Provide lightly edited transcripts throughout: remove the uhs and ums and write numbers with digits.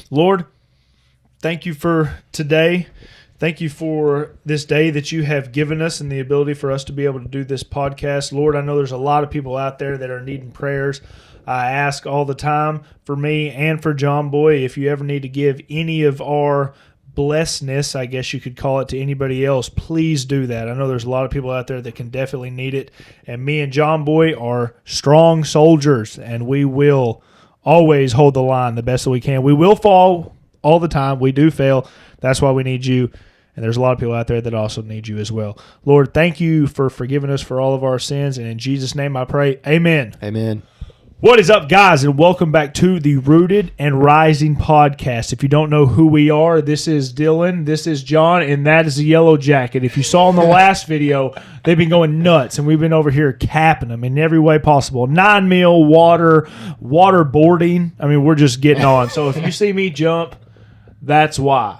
Lord, thank you for today. Thank you for this day that you have given us and the ability for us to be able to do this podcast. Lord, I know there's a lot of people out there that are needing prayers. I ask all the time for me and for John Boy, if you ever need to give any of our blessedness, I guess you could call it, to anybody else, please do that. I know there's a lot of people out there that can definitely need it. And me and John Boy are strong soldiers, and we will always hold the line the best that we can. We will fall all the time. We do fail. That's why we need you. And there's a lot of people out there that also need you as well. Lord, thank you for forgiving us for all of our sins. And in Jesus' name I pray, amen. Amen. What is up, guys, and welcome back to the Rooted and Rising podcast. If you don't know who we are, this is Dylan, this is John, and that is the Yellow Jacket. If you saw in the last video, they've been going nuts, and we've been over here capping them in every way possible. 9 mil, waterboarding. I mean, we're just getting on. So if you see me jump, that's why.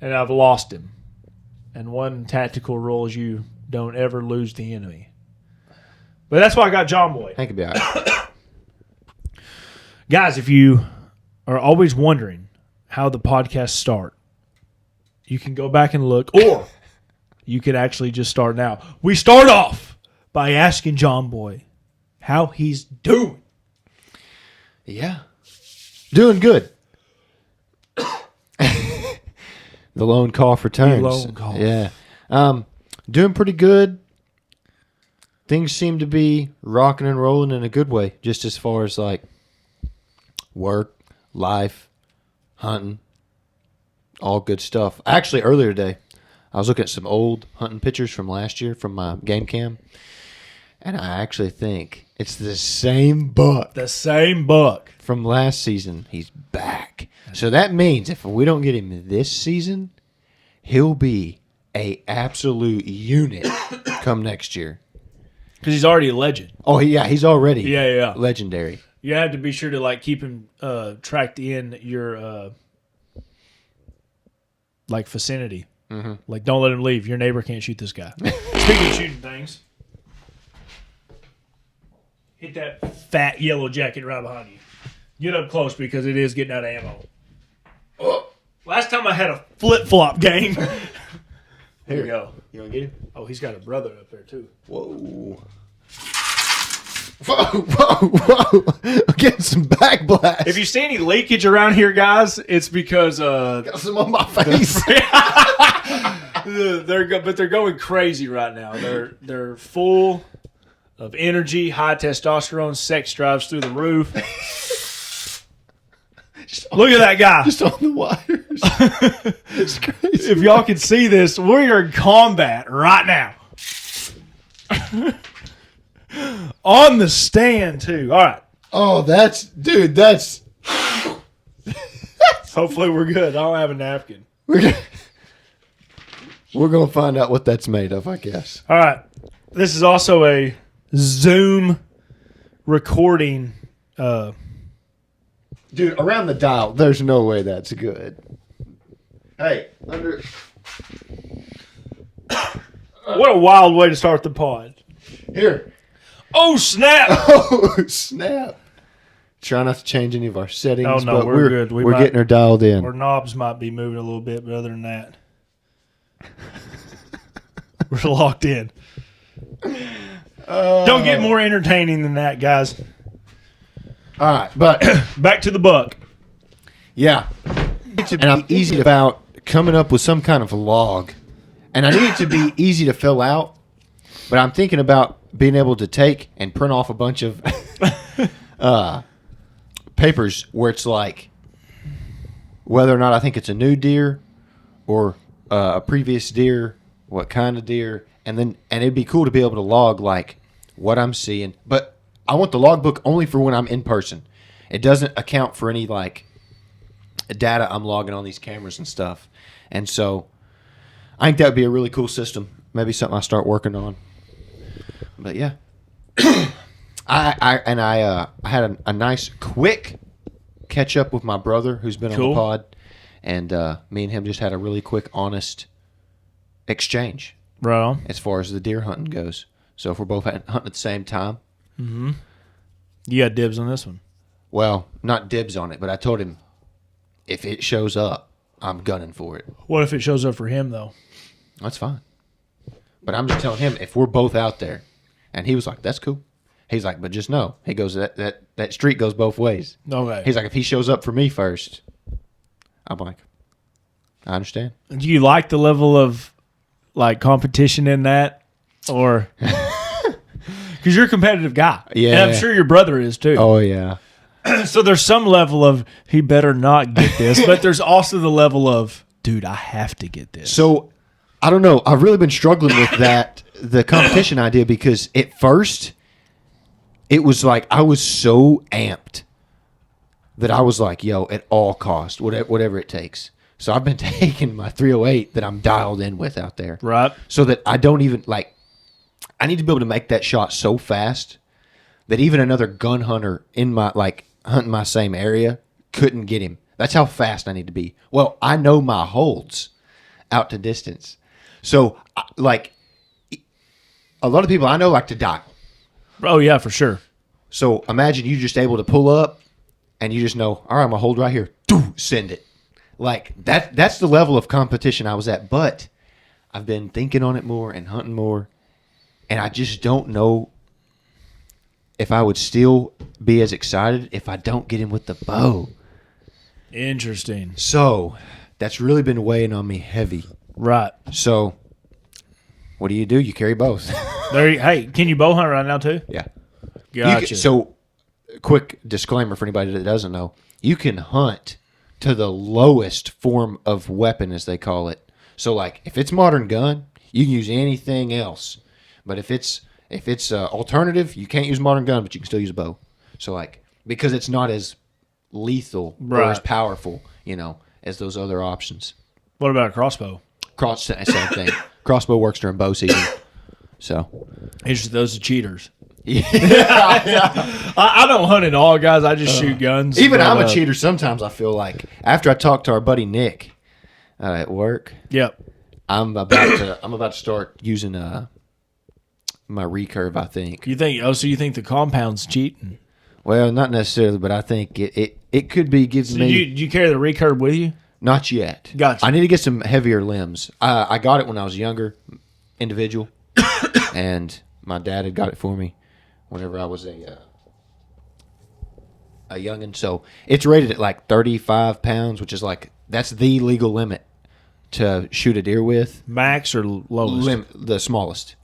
And I've lost him. And one tactical rule is you don't ever lose the enemy. But that's why I got John Boy. Thank you, all right. Guys, if you are always wondering how the podcasts start, you can go back and look, or you could actually just start now. We start off by asking John Boy how he's doing. Yeah. Doing good. The lone cough returns. The lone cough. Yeah. Doing pretty good. Things seem to be rocking and rolling in a good way, just as far as like work, life, hunting, all good stuff. Actually, earlier today, I was looking at some old hunting pictures from last year from my game cam, and I actually think it's the same buck. The same buck. From last season. He's back. So that means if we don't get him this season, he'll be a absolute unit come next year. Because he's already a legend. Oh, yeah, he's already Yeah. legendary. You have to be sure to like keep him tracked in your like vicinity. Mm-hmm. Like, don't let him leave. Your neighbor can't shoot this guy. Speaking of shooting things, hit that fat Yellow Jacket right behind you. Get up close because it is getting out of ammo. Oh, last time I had a flip-flop game. Here we go. You want to get him? Oh, he's got a brother up there too. Whoa. Whoa. I'm getting some backblast. If you see any leakage around here, guys, it's because got some on my face. they're going crazy right now. They're full of energy, high testosterone, sex drives through the roof. Look at that guy. Just on the wires. It's crazy. If y'all can see this, we are in combat right now. On the stand, too. All right. Oh, that's... Hopefully we're good. I don't have a napkin. We're going to find out what that's made of, I guess. All right. This is also a Zoom recording. Dude, around the dial, there's no way that's good. Hey, under... What a wild way to start the pod. Here. Oh, snap. Oh, snap. Try not to change any of our settings. Oh, no, but we're good. We're getting her dialed in. Our knobs might be moving a little bit, but other than that, we're locked in. Don't get more entertaining than that, guys. All right, but back to the buck. Yeah. And I'm easy about coming up with some kind of log. And I need it to be easy to fill out. But I'm thinking about being able to take and print off a bunch of papers where it's like whether or not I think it's a new deer or a previous deer, what kind of deer, and it'd be cool to be able to log like what I'm seeing. But I want the logbook only for when I'm in person. It doesn't account for any like data I'm logging on these cameras and stuff. And so I think that would be a really cool system. Maybe something I start working on. But yeah, I had a nice quick catch up with my brother who's been on the pod, and me and him just had a really quick, honest exchange. Right on. As far as the deer hunting goes. So if we're both hunting at the same time, you got dibs on this one. Well, not dibs on it, but I told him if it shows up, I'm gunning for it. What if it shows up for him, though? That's fine. But I'm just telling him, if we're both out there, and he was like, that's cool. He's like, but just know, he goes, that street goes both ways. Okay. He's like, if he shows up for me first, I'm like, I understand. Do you like the level of like competition in that, or because you're a competitive guy? Yeah. And I'm sure your brother is too. Oh, yeah. So there's some level of he better not get this, but there's also the level of, dude, I have to get this. So, I don't know. I've really been struggling with the competition idea, because at first, it was like I was so amped that I was like, yo, at all cost, whatever it takes. So I've been taking my 308 that I'm dialed in with out there. Right. So that I don't even, like, I need to be able to make that shot so fast that even another gun hunter in my, like, hunting my same area couldn't get him. That's how fast I need to be. Well, I know my holds out to distance. So, like, a lot of people I know like to dial. Oh, yeah, for sure. So imagine you just able to pull up and you just know, all right, I'm going to hold right here. Send it. Like, that's the level of competition I was at. But I've been thinking on it more and hunting more, and I just don't know if I would still be as excited if I don't get him with the bow. Interesting. So that's really been weighing on me heavy. Right. So what do? You carry both. Hey, can you bow hunt right now too? Yeah. Gotcha. So, quick disclaimer for anybody that doesn't know, you can hunt to the lowest form of weapon, as they call it. So, like, if it's modern gun, you can use anything else. But if it's alternative, you can't use modern gun, but you can still use a bow. So, like, because it's not as lethal or as powerful, as those other options. What about a crossbow? Same thing. Crossbow works during bow season. So, Those are cheaters. yeah. I don't hunt at all, guys. I just shoot guns. Even I'm a cheater sometimes, I feel like. After I talked to our buddy Nick at work, Yep. I'm about to start using my recurve, I think. You think? Oh, so you think the compound's cheating? Well, not necessarily, but I think it could be giving me. Do you carry the recurve with you? Not yet. Gotcha. I need to get some heavier limbs. I got it when I was younger, individual, and my dad had got it for me whenever I was a youngin'. So it's rated at like 35 pounds, which is like, that's the legal limit to shoot a deer with. Max or lowest? The smallest.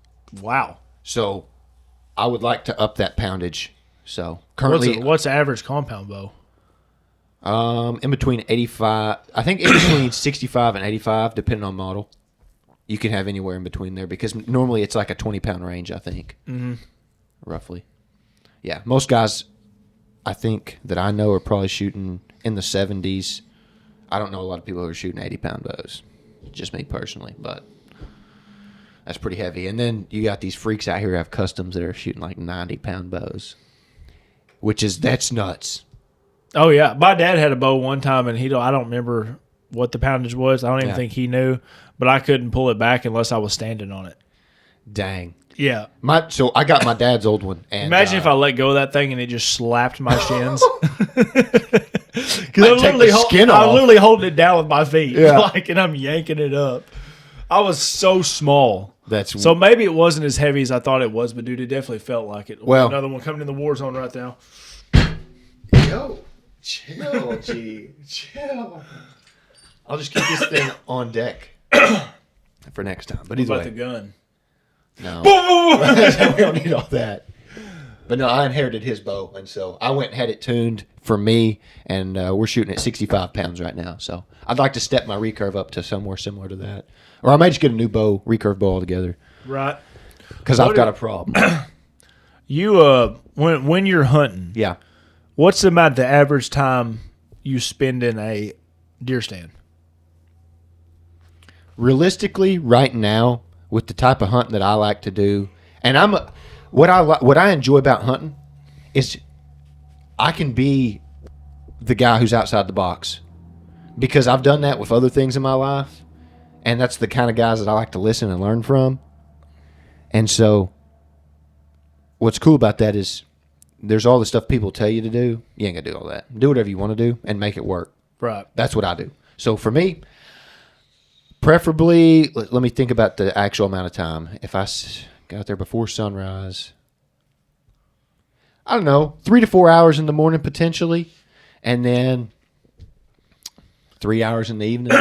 Wow. So I would like to up that poundage. So currently, What's the average compound bow? in between 85, I think in between 65 and 85, depending on model. You can have anywhere in between there, because normally it's like a 20-pound range, I think, roughly. Yeah, most guys, I think, that I know are probably shooting in the 70s. I don't know a lot of people who are shooting 80-pound bows, just me personally, but that's pretty heavy. And then you got these freaks out here who have customs that are shooting like 90-pound bows, that's nuts. Oh, yeah. My dad had a bow one time, and I don't remember what the poundage was. I don't even think he knew, but I couldn't pull it back unless I was standing on it. Dang. Yeah. So I got my dad's old one. And, imagine if I let go of that thing and it just slapped my shins. I'd take the skin off. I'm literally holding it down with my feet, Yeah. and I'm yanking it up. I was so small. So maybe it wasn't as heavy as I thought it was, but dude, it definitely felt like it. Well, another one coming in the war zone right now. Yo, chill, G, chill. I'll just keep this thing on deck for next time. But either What about way, the gun? no, we don't need all that. But no, I inherited his bow, and so I went and had it tuned for me, and we're shooting at 65 pounds right now. So I'd like to step my recurve up to somewhere similar to that, or I might just get a new recurve bow altogether. Right. Because I've got a problem. You when you're hunting, Yeah. what's about the average time you spend in a deer stand? Realistically, right now, with the type of hunting that I like to do, and what I enjoy about hunting is I can be the guy who's outside the box, because I've done that with other things in my life, and that's the kind of guys that I like to listen and learn from. And so what's cool about that is there's all the stuff people tell you to do. You ain't gonna do all that. Do whatever you want to do and make it work. Right. That's what I do. So for me, preferably, let me think about the actual amount of time. If I got there before sunrise, I don't know, 3 to 4 hours in the morning potentially, and then 3 hours in the evening.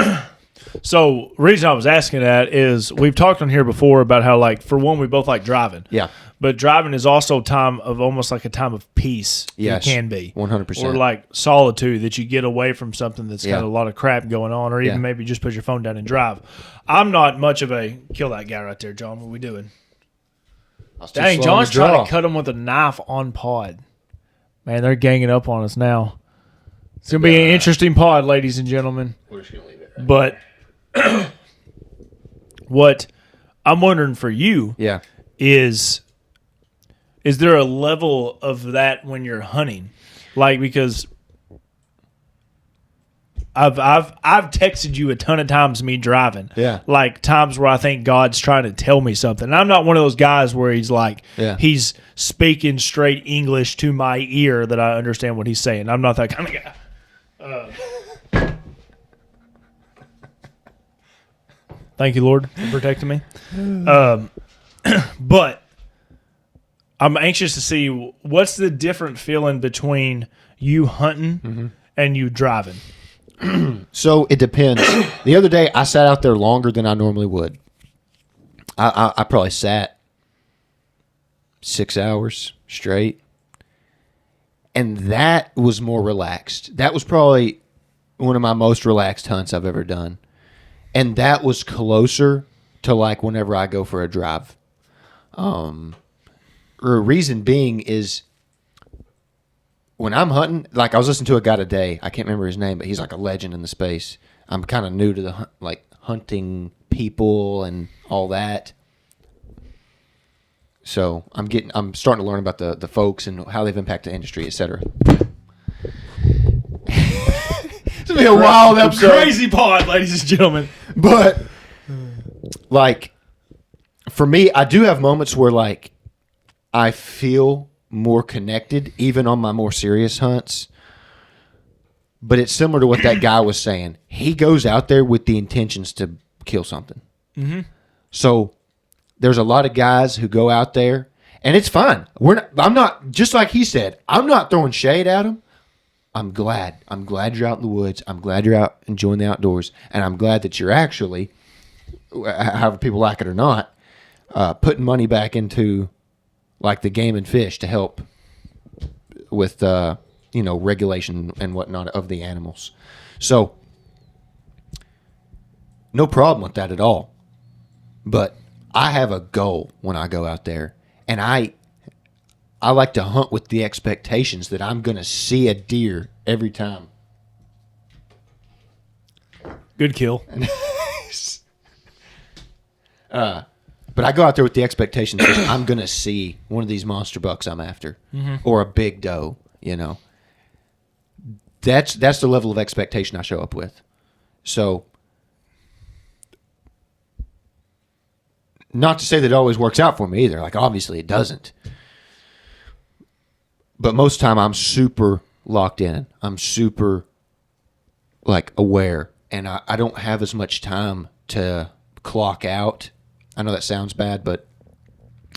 So, reason I was asking that is we've talked on here before about how, like, for one, we both like driving. Yeah. But driving is also time of almost like a time of peace. Yes. It can be. 100%. Or like solitude, that you get away from something that's Yeah. got a lot of crap going on, or even Yeah. maybe just put your phone down and drive. I'm not much of a kill that guy right there, John. What are we doing? Dang, John's trying to cut him with a knife on pod. Man, they're ganging up on us now. It's going to be an interesting pod, ladies and gentlemen. We're just going to leave it right But what I'm wondering for you Yeah. is there a level of that when you're hunting? Like, because I've texted you a ton of times me driving. Yeah. Like times where I think God's trying to tell me something. And I'm not one of those guys where he's like he's speaking straight English to my ear that I understand what he's saying. I'm not that kind of guy. Thank you, Lord, for protecting me. But I'm anxious to see what's the different feeling between you hunting and you driving. So it depends. The other day, I sat out there longer than I normally would. I probably sat 6 hours straight. And that was more relaxed. That was probably one of my most relaxed hunts I've ever done. And that was closer to like whenever I go for a drive. Reason being is when I'm hunting, like I was listening to a guy today, I can't remember his name, but he's like a legend in the space. I'm kind of new to the hunting people and all that. So I'm starting to learn about the folks and how they've impacted the industry, etc. It's gonna be a wild episode. Crazy pod, ladies and gentlemen. But like for me, I do have moments where like I feel more connected, even on my more serious hunts. But it's similar to what that guy was saying. He goes out there with the intentions to kill something. Mm-hmm. So there's a lot of guys who go out there, and it's fine. I'm not, just like he said, I'm not throwing shade at him. I'm glad. I'm glad you're out in the woods. I'm glad you're out enjoying the outdoors. And I'm glad that you're actually, however people like it or not, putting money back into like the game and fish to help with regulation and whatnot of the animals. So no problem with that at all. But I have a goal when I go out there, and I like to hunt with the expectations that I'm going to see a deer every time. Good kill. But I go out there with the expectations that I'm going to see one of these monster bucks I'm after, or a big doe. You know, that's the level of expectation I show up with. So, not to say that it always works out for me either. Like, obviously it doesn't. But most of the time I'm super locked in. I'm super, like, aware. And I don't have as much time to clock out. I know that sounds bad, but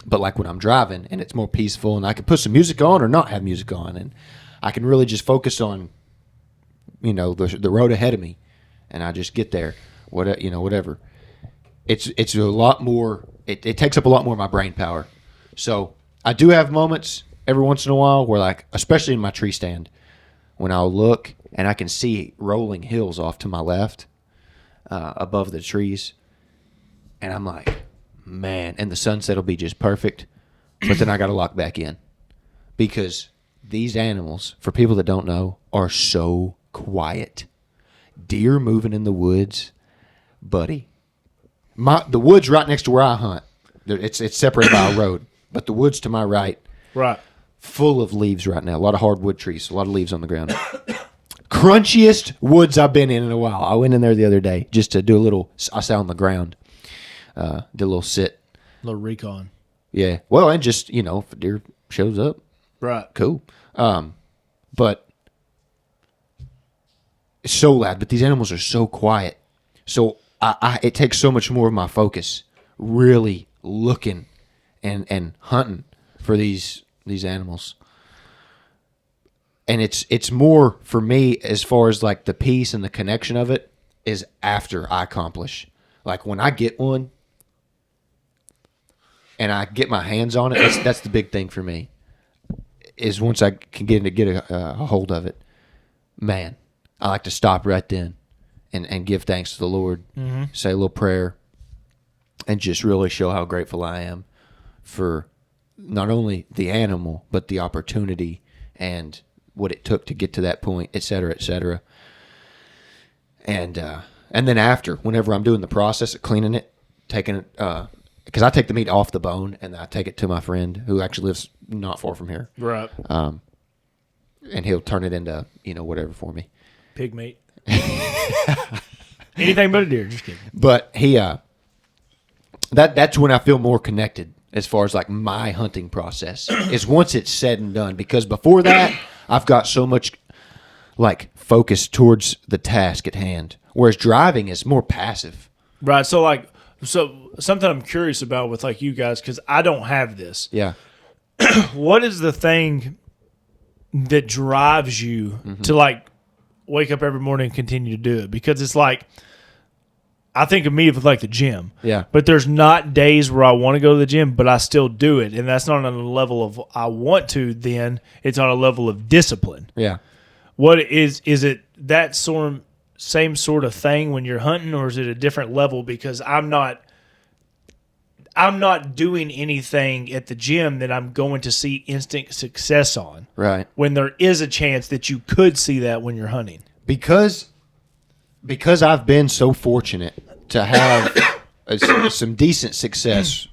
like when I'm driving and it's more peaceful and I can put some music on or not have music on, and I can really just focus on, the road ahead of me, and I just get there, whatever. It's a lot more. It takes up a lot more of my brain power. So I do have moments every once in a while where, like, especially in my tree stand, when I'll look and I can see rolling hills off to my left, above the trees, and I'm like, man, and the sunset will be just perfect. But then I got to lock back in, because these animals, for people that don't know, are so quiet. Deer moving in the woods, buddy. The woods right next to where I hunt, it's separated by a road, but the woods to my right, Right. full of leaves right now. A lot of hardwood trees, a lot of leaves on the ground. Crunchiest woods I've been in a while. I went in there the other day just to do a little, I sat on the ground, did a little sit. A little recon. Yeah. Well, and just, if a deer shows up, Right. cool. But so loud, but these animals are so quiet. So it takes so much more of my focus, really looking and hunting for these animals. And it's more for me as far as like the peace and the connection of it is after I accomplish. Like when I get one and I get my hands on it, that's the big thing for me. Is once I can get a hold of it, man, I like to stop right then and give thanks to the Lord, say a little prayer, and just really show how grateful I am for not only the animal, but the opportunity and what it took to get to that point, et cetera, et cetera. And then after, whenever I'm doing the process of cleaning it, taking it, because I take the meat off the bone and I take it to my friend who actually lives not far from here. Right. And he'll turn it into, whatever for me. Pig meat. Anything but a deer. Just kidding. But he, that's when I feel more connected as far as like my hunting process is once it's said and done. Because before that, I've got so much like focus towards the task at hand. Whereas driving is more passive. Right. So something I'm curious about with like you guys, because I don't have this. Yeah. What is the thing that drives you to like wake up every morning and continue to do it? Because it's like, I think of me with like the gym. Yeah. But there's not days where I want to go to the gym, but I still do it. And that's not on a level of I want to then. It's on a level of discipline. Yeah. What is it that same sort of thing when you're hunting, or is it a different level? Because I'm not doing anything at the gym that I'm going to see instant success on. Right. When there is a chance that you could see that when you're hunting. Because I've been so fortunate to have some decent success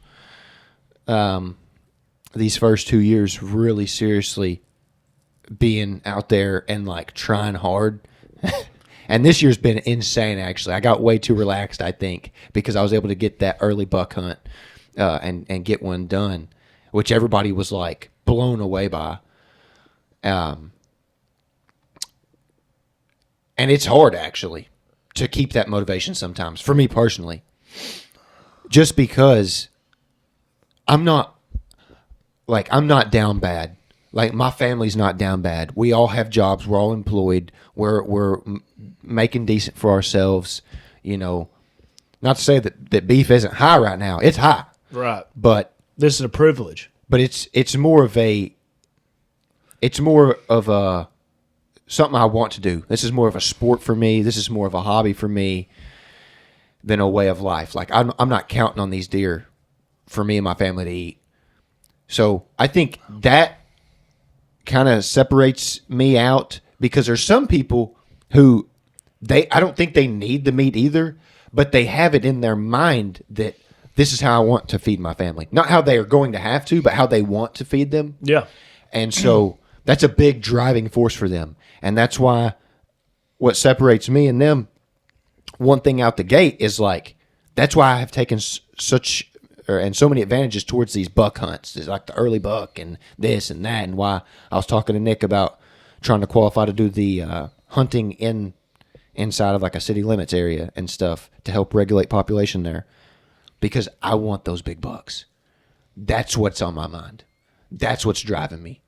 these first 2 years, really seriously being out there and like trying hard. And this year's been insane, actually. I got way too relaxed, I think, because I was able to get that early buck hunt and get one done, which everybody was like blown away by. And it's hard, actually, to keep that motivation sometimes, for me personally. Just because I'm not down bad. Like, my family's not down bad. We all have jobs. We're all employed. We're making decent for ourselves. Not to say that beef isn't high right now. It's high. Right. But this is a privilege. But it's more of a something I want to do. This is more of a sport for me. This is more of a hobby for me than a way of life. Like, I'm not counting on these deer for me and my family to eat. So I think that kind of separates me out, because there's some people who I don't think they need the meat either, but they have it in their mind that this is how I want to feed my family. Not how they are going to have to, but how they want to feed them. Yeah. And so that's a big driving force for them. And that's why what separates me and them, one thing out the gate is like, that's why I have taken so many advantages towards these buck hunts. It's like the early buck and this and that, and why I was talking to Nick about trying to qualify to do the hunting inside of like a city limits area and stuff to help regulate population there, because I want those big bucks. That's what's on my mind. That's what's driving me.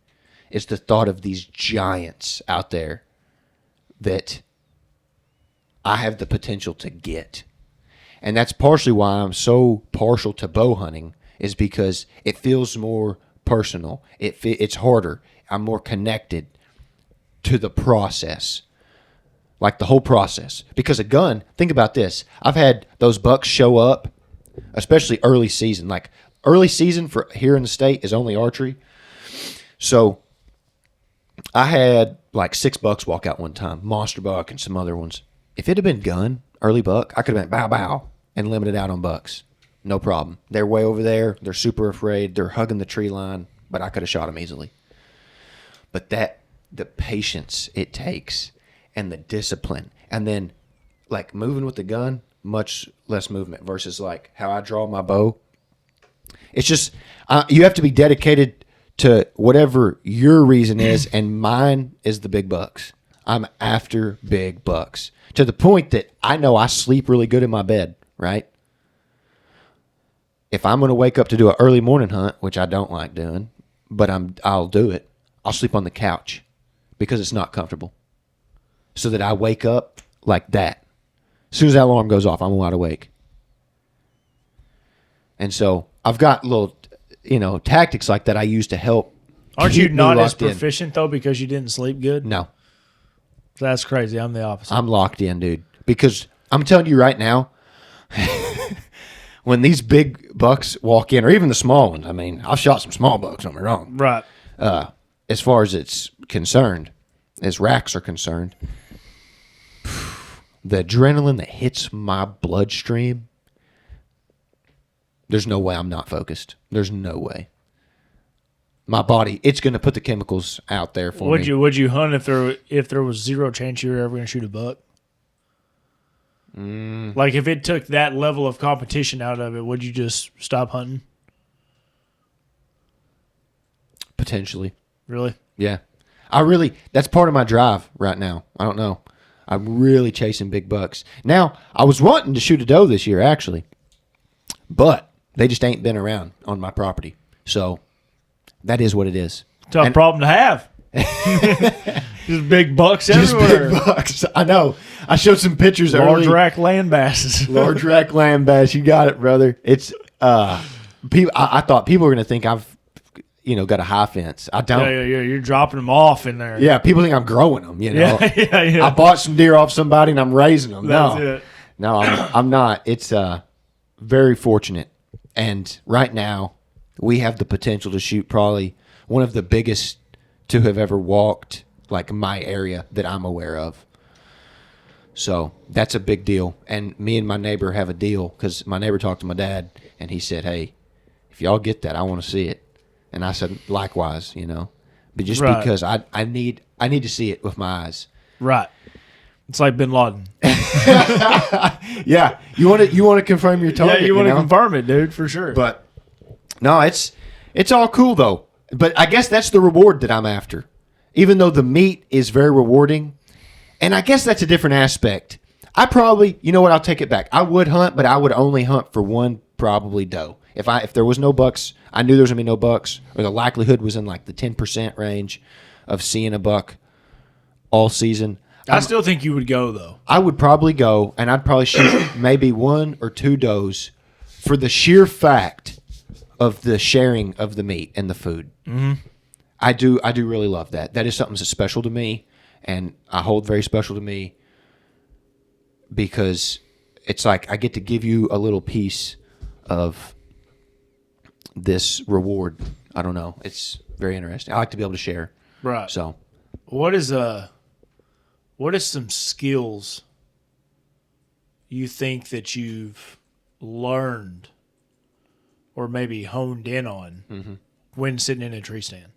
It's the thought of these giants out there that I have the potential to get. And that's partially why I'm so partial to bow hunting, is because it feels more personal. It's harder. I'm more connected to the process, like the whole process. Because a gun, think about this. I've had those bucks show up, especially early season. Like, early season for here in the state is only archery. So I had like 6 bucks walk out one time, monster buck and some other ones. If it had been gun, early buck, I could have been bow bow and limited out on bucks. No problem. They're way over there. They're super afraid. They're hugging the tree line, but I could have shot them easily. But the patience it takes and the discipline, and then like moving with the gun, much less movement versus like how I draw my bow. It's just, you have to be dedicated to whatever your reason is, and mine is the big bucks. I'm after big bucks to the point that I know I sleep really good in my bed, right? If I'm going to wake up to do an early morning hunt, which I don't like doing, but I'll do it. I'll sleep on the couch because it's not comfortable. So that I wake up like that. As soon as that alarm goes off, I'm wide awake. And so I've got little, tactics like that I use to help. Aren't you not as in. proficient, though, because you didn't sleep good? No. That's crazy. I'm the opposite. I'm locked in, dude. Because I'm telling you right now, when these big bucks walk in, or even the small ones, I mean, I've shot some small bucks, don't get me wrong. Right. As far as it's concerned, as racks are concerned, the adrenaline that hits my bloodstream, there's no way I'm not focused. There's no way. My body, it's going to put the chemicals out there for me. Would you hunt if there was zero chance you were ever going to shoot a buck? Like if it took that level of competition out of it, would you just stop hunting? Potentially. Really? Yeah. That's part of my drive right now. I don't know. I'm really chasing big bucks. Now, I was wanting to shoot a doe this year, actually. But they just ain't been around on my property. So that is what it is. Tough problem to have. Just big bucks everywhere. Just big bucks. I know. I showed some pictures Large early. rack land basses. Large rack land bass. You got it, brother. It's people. I thought people were going to think I've got a high fence. I don't. Yeah. You're dropping them off in there. Yeah, people think I'm growing them. Yeah. I bought some deer off somebody and I'm raising them. That's it. No, I'm not. It's very fortunate. And right now, we have the potential to shoot probably one of the biggest to have ever walked like my area that I'm aware of. So that's a big deal. And me and my neighbor have a deal because my neighbor talked to my dad and he said, hey, if y'all get that, I want to see it. And I said, likewise, but just right. because I need to see it with my eyes. Right. It's like Bin Laden. Yeah. You want to confirm your target? Yeah, you want to confirm it, dude, for sure. But no, it's all cool though. But I guess that's the reward that I'm after. Even though the meat is very rewarding. And I guess that's a different aspect. I probably, I'll take it back. I would hunt, but I would only hunt for one probably doe. If there was no bucks, I knew there was going to be no bucks, or the likelihood was in like the 10% range of seeing a buck all season. I still think you would go, though. I would probably go, and I'd probably shoot maybe one or two does for the sheer fact of the sharing of the meat and the food. Mm-hmm. I do really love that. That is something that's special to me, and I hold very special to me because it's like I get to give you a little piece of this reward. I don't know. It's very interesting. I like to be able to share. Right. So, what is some skills you think that you've learned or maybe honed in on when sitting in a tree stand?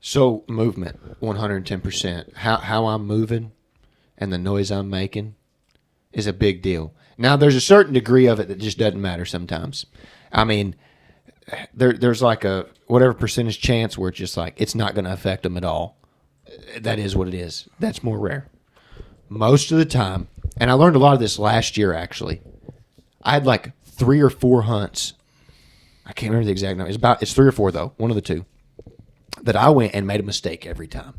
So movement, 110%. How I'm moving and the noise I'm making is a big deal. Now, there's a certain degree of it that just doesn't matter sometimes. I mean, there's like a whatever percentage chance where it's just like it's not going to affect them at all. That is what it is. That's more rare. Most of the time, and I learned a lot of this last year, actually. I had like 3 or 4 hunts. I can't remember the exact number. It's 3 or 4, though, one of the two, that I went and made a mistake every time.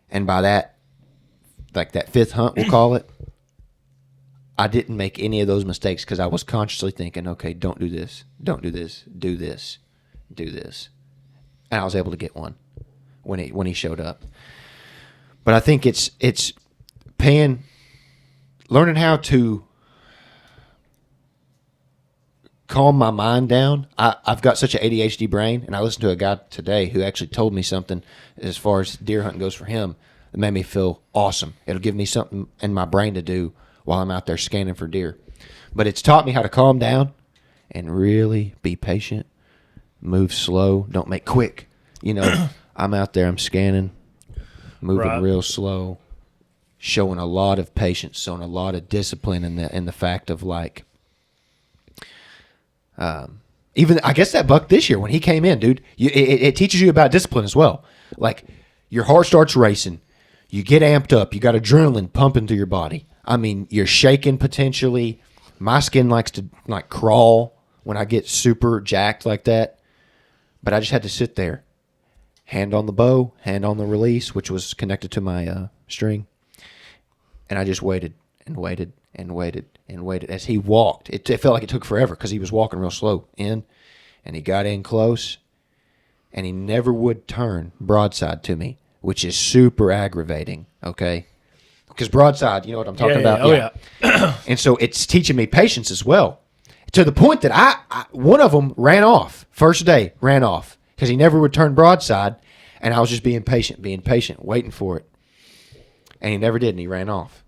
And by that, like that 5th hunt, we'll call it, I didn't make any of those mistakes because I was consciously thinking, okay, don't do this, don't do this, do this, do this. And I was able to get one when he showed up. But I think it's learning how to calm my mind down. I've got such an ADHD brain, and I listened to a guy today who actually told me something as far as deer hunting goes for him that made me feel awesome. It'll give me something in my brain to do while I'm out there scanning for deer. But it's taught me how to calm down and really be patient, move slow, don't make quick. I'm out there, I'm scanning, moving real slow, showing a lot of patience, showing a lot of discipline in the fact of like, even I guess that buck this year when he came in, dude, it teaches you about discipline as well. Like your heart starts racing. You get amped up. You got adrenaline pumping through your body. I mean, you're shaking potentially. My skin likes to like crawl when I get super jacked like that. But I just had to sit there. Hand on the bow, hand on the release, which was connected to my string. And I just waited and waited and waited and waited as he walked. It felt like it took forever because he was walking real slow in. And he got in close. And he never would turn broadside to me, which is super aggravating, okay? Because broadside, you know what I'm talking about? Yeah. And so it's teaching me patience as well. To the point that I one of them ran off. First day, ran off. Because he never would turn broadside. And I was just being patient, waiting for it. And he never did, and he ran off.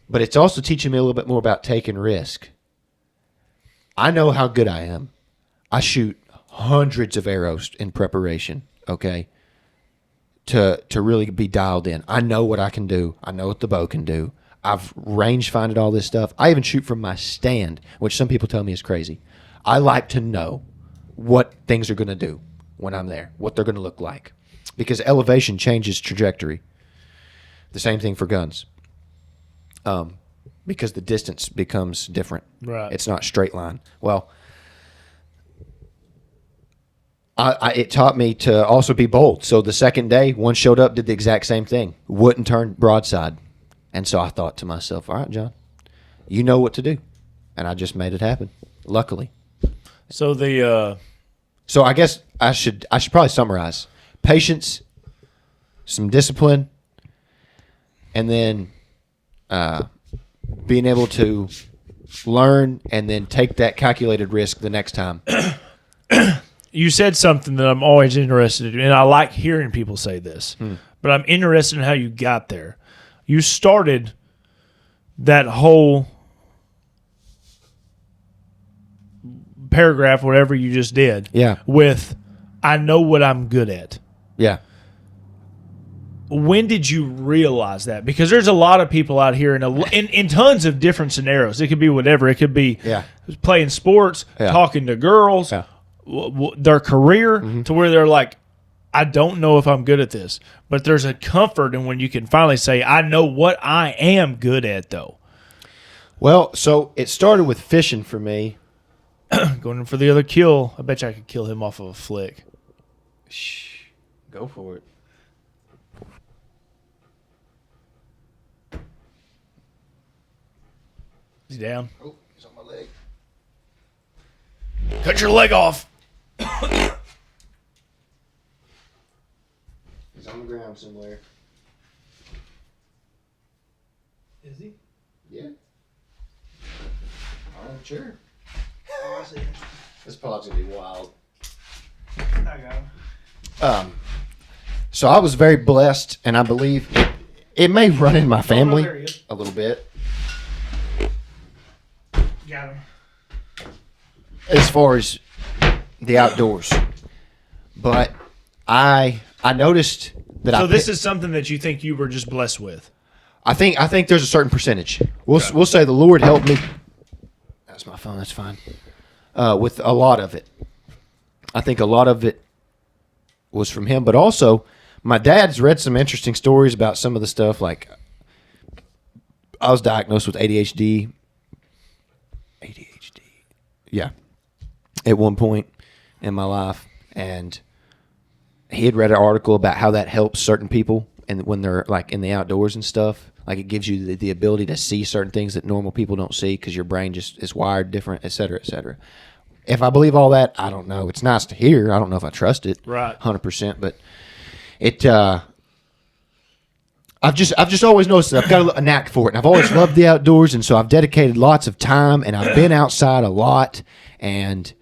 But it's also teaching me a little bit more about taking risk. I know how good I am. I shoot hundreds of arrows in preparation, okay, to really be dialed in. I know what I can do. I know what the bow can do. I've range finded all this stuff. I even shoot from my stand, which some people tell me is crazy. I like to know what things are going to do when I'm there, what they're going to look like, because elevation changes trajectory. The same thing for guns, because the distance becomes different. Right. It's not straight line. Well, it taught me to also be bold. So the second day, one showed up, did the exact same thing, wouldn't turn broadside. And so I thought to myself, all right, John, you know what to do. And I just made it happen, luckily. So So I guess I should probably summarize. Patience, some discipline, and then being able to learn and then take that calculated risk the next time. you said something that I'm always interested in, and I like hearing people say this, but I'm interested in how you got there. You started that whole paragraph, whatever you just did, with, I know what I'm good at. Yeah. When did you realize that? Because there's a lot of people out here in tons of different scenarios. It could be whatever. It could be playing sports, talking to girls, their career, to where they're like, I don't know if I'm good at this. But there's a comfort in when you can finally say, I know what I am good at, though. Well, so it started with fishing for me. Going in for the other kill. I bet you I could kill him off of a flick. Shh. Go for it. He's down. Oh, he's on my leg. Cut your leg off. He's on the ground somewhere. Is he? Yeah. I'm sure. Oh, I see. This pod's gonna be wild. I got him. So I was very blessed, and I believe it may run in my family a little bit. Got him. As far as the outdoors, but I noticed that. So this is something that you think you were just blessed with. I think there's a certain percentage. We'll say the Lord helped me. That's my phone. That's fine. With a lot of it, I think a lot of it was from Him, but also my dad's read some interesting stories about some of the stuff. Like I was diagnosed with ADHD. Yeah, at one point in my life, and he had read an article about how that helps certain people, and when they're like in the outdoors and stuff, like it gives you the ability to see certain things that normal people don't see because your brain just is wired different, et cetera, et cetera. If I believe all that, I don't know. It's nice to hear. I don't know if I trust it, right, 100%, but it. I've just always noticed that I've got a knack for it, and I've always loved the outdoors, and so I've dedicated lots of time, and I've been outside a lot, and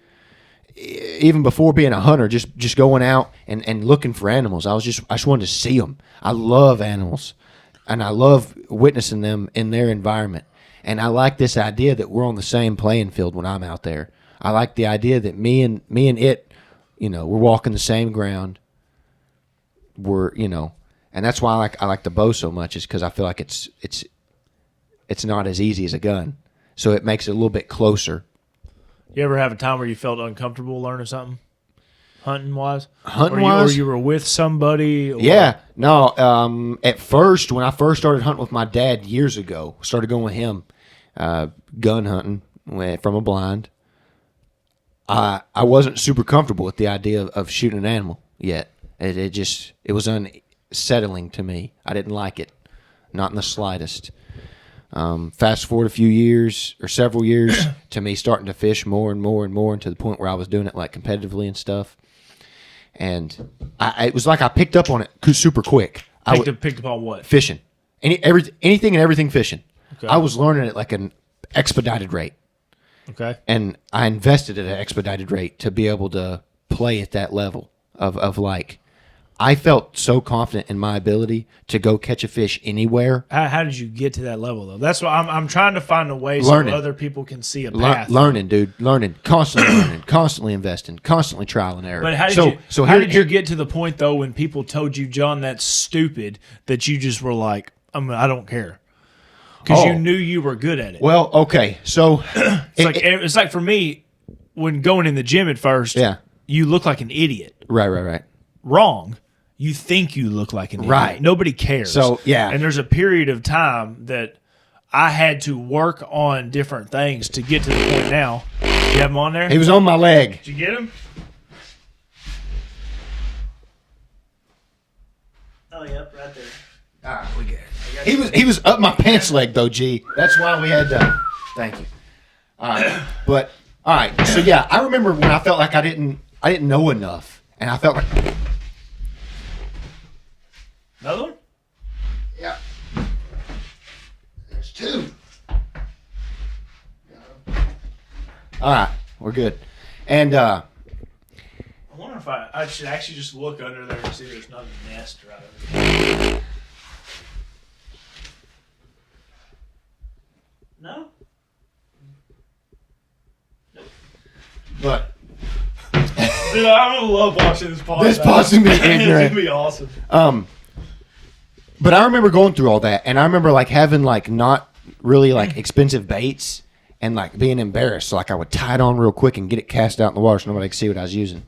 even before being a hunter, just going out and looking for animals. I just wanted to see them. I love animals, and I love witnessing them in their environment, and I like this idea that we're on the same playing field when I'm out there. I like the idea that me and it, we're walking the same ground. And that's why I like the bow so much, is because I feel like it's not as easy as a gun, so it makes it a little bit closer. You ever have a time where you felt uncomfortable learning something? hunting wise? Hunting or wise? you were with somebody? Or? Yeah. No, at first, when I first started hunting with my dad years ago, started going with him, gun hunting from a blind, I wasn't super comfortable with the idea of shooting an animal yet. It was unsettling to me. I didn't like it, not in the slightest. Fast forward a few years or several years to me starting to fish more and more and more, and to the point where I was doing it like competitively and stuff. And it was like I picked up on it super quick. Picked up on what? Fishing. Anything and everything fishing. Okay. I was learning at like an expedited rate. Okay. And I invested at an expedited rate to be able to play at that level of like, I felt so confident in my ability to go catch a fish anywhere. How did you get to that level, though? That's why I'm trying to find a way Learning. so other people can see a path. Learning, dude. Learning. Constantly learning. Constantly investing. Constantly trial and error. But how did you get to the point, though, when people told you, John, that's stupid, that you just were like, I don't care? Because you knew you were good at it. Well, okay. So it's like for me, when going in the gym at first, you look like an idiot. Right. Wrong. You think you look like an idiot. Right. Nobody cares. So, yeah. And there's a period of time that I had to work on different things to get to the point now. You have him on there? He was on my leg. Did you get him? Oh, yep, right there. All right, we get it. He was up my pants leg, though, G. That's why we had to. Thank you. All right. But, all right. So, yeah, I remember when I felt like I didn't know enough. And I felt like... Another one? Yeah. There's two. All right, we're good. And I wonder if I should actually just look under there and see if there's not a nest right over there. No? but Dude, I'm gonna love watching this podcast. This pod's gonna be ignorant. It's gonna be awesome. But I remember going through all that, and I remember like having like not really like expensive baits, and like being embarrassed. So like I would tie it on real quick and get it cast out in the water so nobody could see what I was using.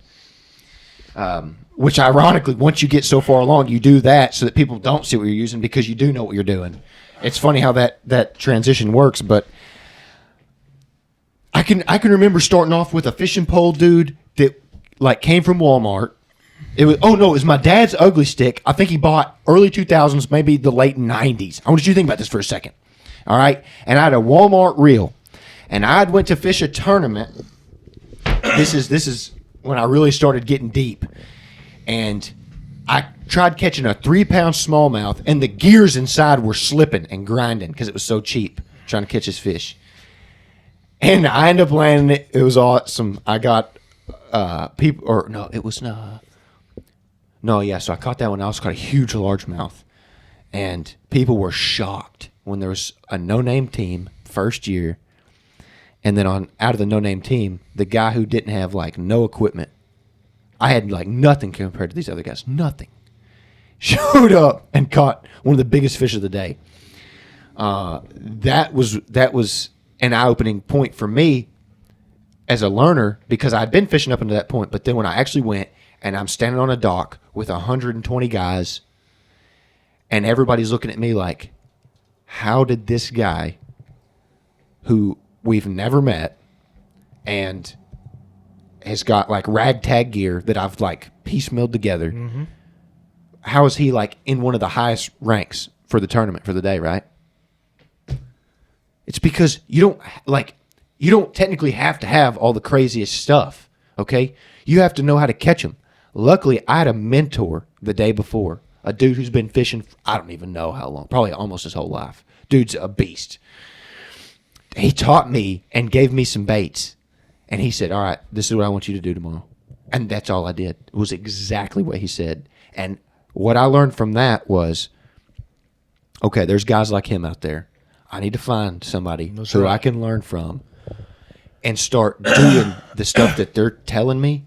Which ironically, once you get so far along, you do that so that people don't see what you're using because you do know what you're doing. It's funny how that transition works, but I can remember starting off with a fishing pole, dude, that like came from Walmart. It was my dad's ugly stick. I think he bought early 2000s, maybe the late 90s. I want you to think about this for a second. All right? And I had a Walmart reel. And I went to fish a tournament. This is when I really started getting deep. And I tried catching a 3-pound smallmouth, and the gears inside were slipping and grinding because it was so cheap trying to catch this fish. And I ended up landing it. It was awesome. I got people, or no, it was not. No, yeah, so I caught that one. I also caught a huge largemouth. And people were shocked when there was a no-name team first year. And then out of the no-name team, the guy who didn't have, like, no equipment, I had, like, nothing compared to these other guys. Nothing. Showed up and caught one of the biggest fish of the day. That was an eye-opening point for me as a learner because I'd been fishing up until that point. But then when I actually went and I'm standing on a dock with 120 guys and everybody's looking at me like, how did this guy who we've never met and has got like ragtag gear that I've like piecemealed together, how is he like in one of the highest ranks for the tournament for the day, right? It's because you don't technically have to have all the craziest stuff, okay? You have to know how to catch them. Luckily, I had a mentor the day before, a dude who's been fishing, I don't even know how long, probably almost his whole life. Dude's a beast. He taught me and gave me some baits. And he said, all right, this is what I want you to do tomorrow. And that's all I did. It was exactly what he said. And what I learned from that was, okay, there's guys like him out there. I need to find somebody who I can learn from and start doing the stuff that they're telling me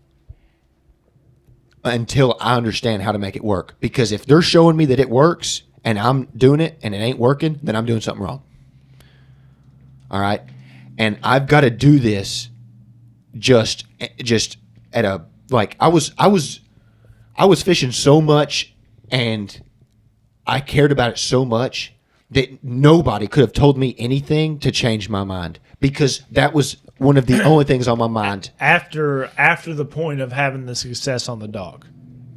until I understand how to make it work. Because if they're showing me that it works and I'm doing it and it ain't working, then I'm doing something wrong. All right? And I've got to do this just at a like I was fishing so much, and I cared about it so much that nobody could have told me anything to change my mind, because that was one of the only things on my mind. After the point of having the success on the dog.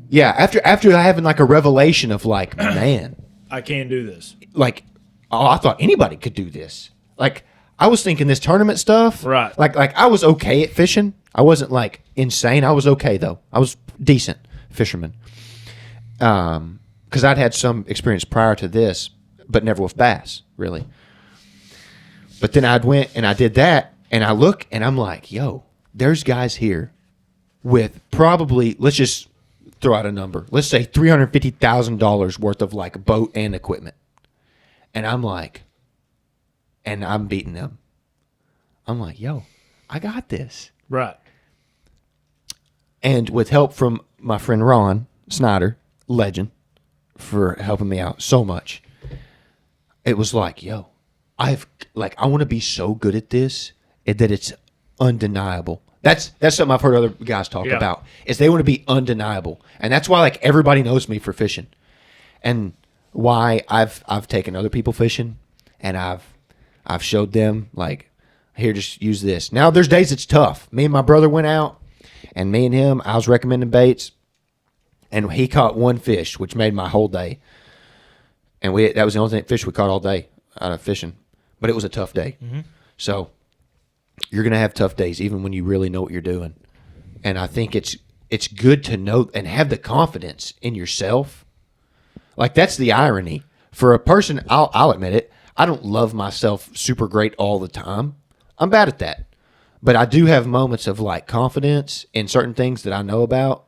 Yeah, after having like a revelation of like, man, I can do this. like, oh, I thought anybody could do this. Like, I was thinking this tournament stuff. Right. Like I was okay at fishing. I wasn't like insane. I was okay though. I was decent fisherman. Because I'd had some experience prior to this, but never with bass, really. But then I went and I did that, and I look and I'm like, yo, there's guys here with probably, let's just throw out a number. Let's say $350,000 worth of like boat and equipment. And I'm like, and I'm beating them. I'm like, yo, I got this. Right. And with help from my friend Ron Snyder, legend, for helping me out so much, it was like, yo, I want to be so good at this that it's undeniable. That's something I've heard other guys talk about, is they want to be undeniable. And that's why like everybody knows me for fishing. And why I've taken other people fishing, and I've showed them like, here, just use this. Now there's days it's tough. Me and my brother went out, and me and him, I was recommending baits, and he caught one fish, which made my whole day. And that was the only fish we caught all day out of fishing. But it was a tough day. Mm-hmm. So you're going to have tough days, even when you really know what you're doing. And I think it's good to know and have the confidence in yourself. Like, that's the irony. For a person, I'll admit it, I don't love myself super great all the time. I'm bad at that. But I do have moments of, like, confidence in certain things that I know about,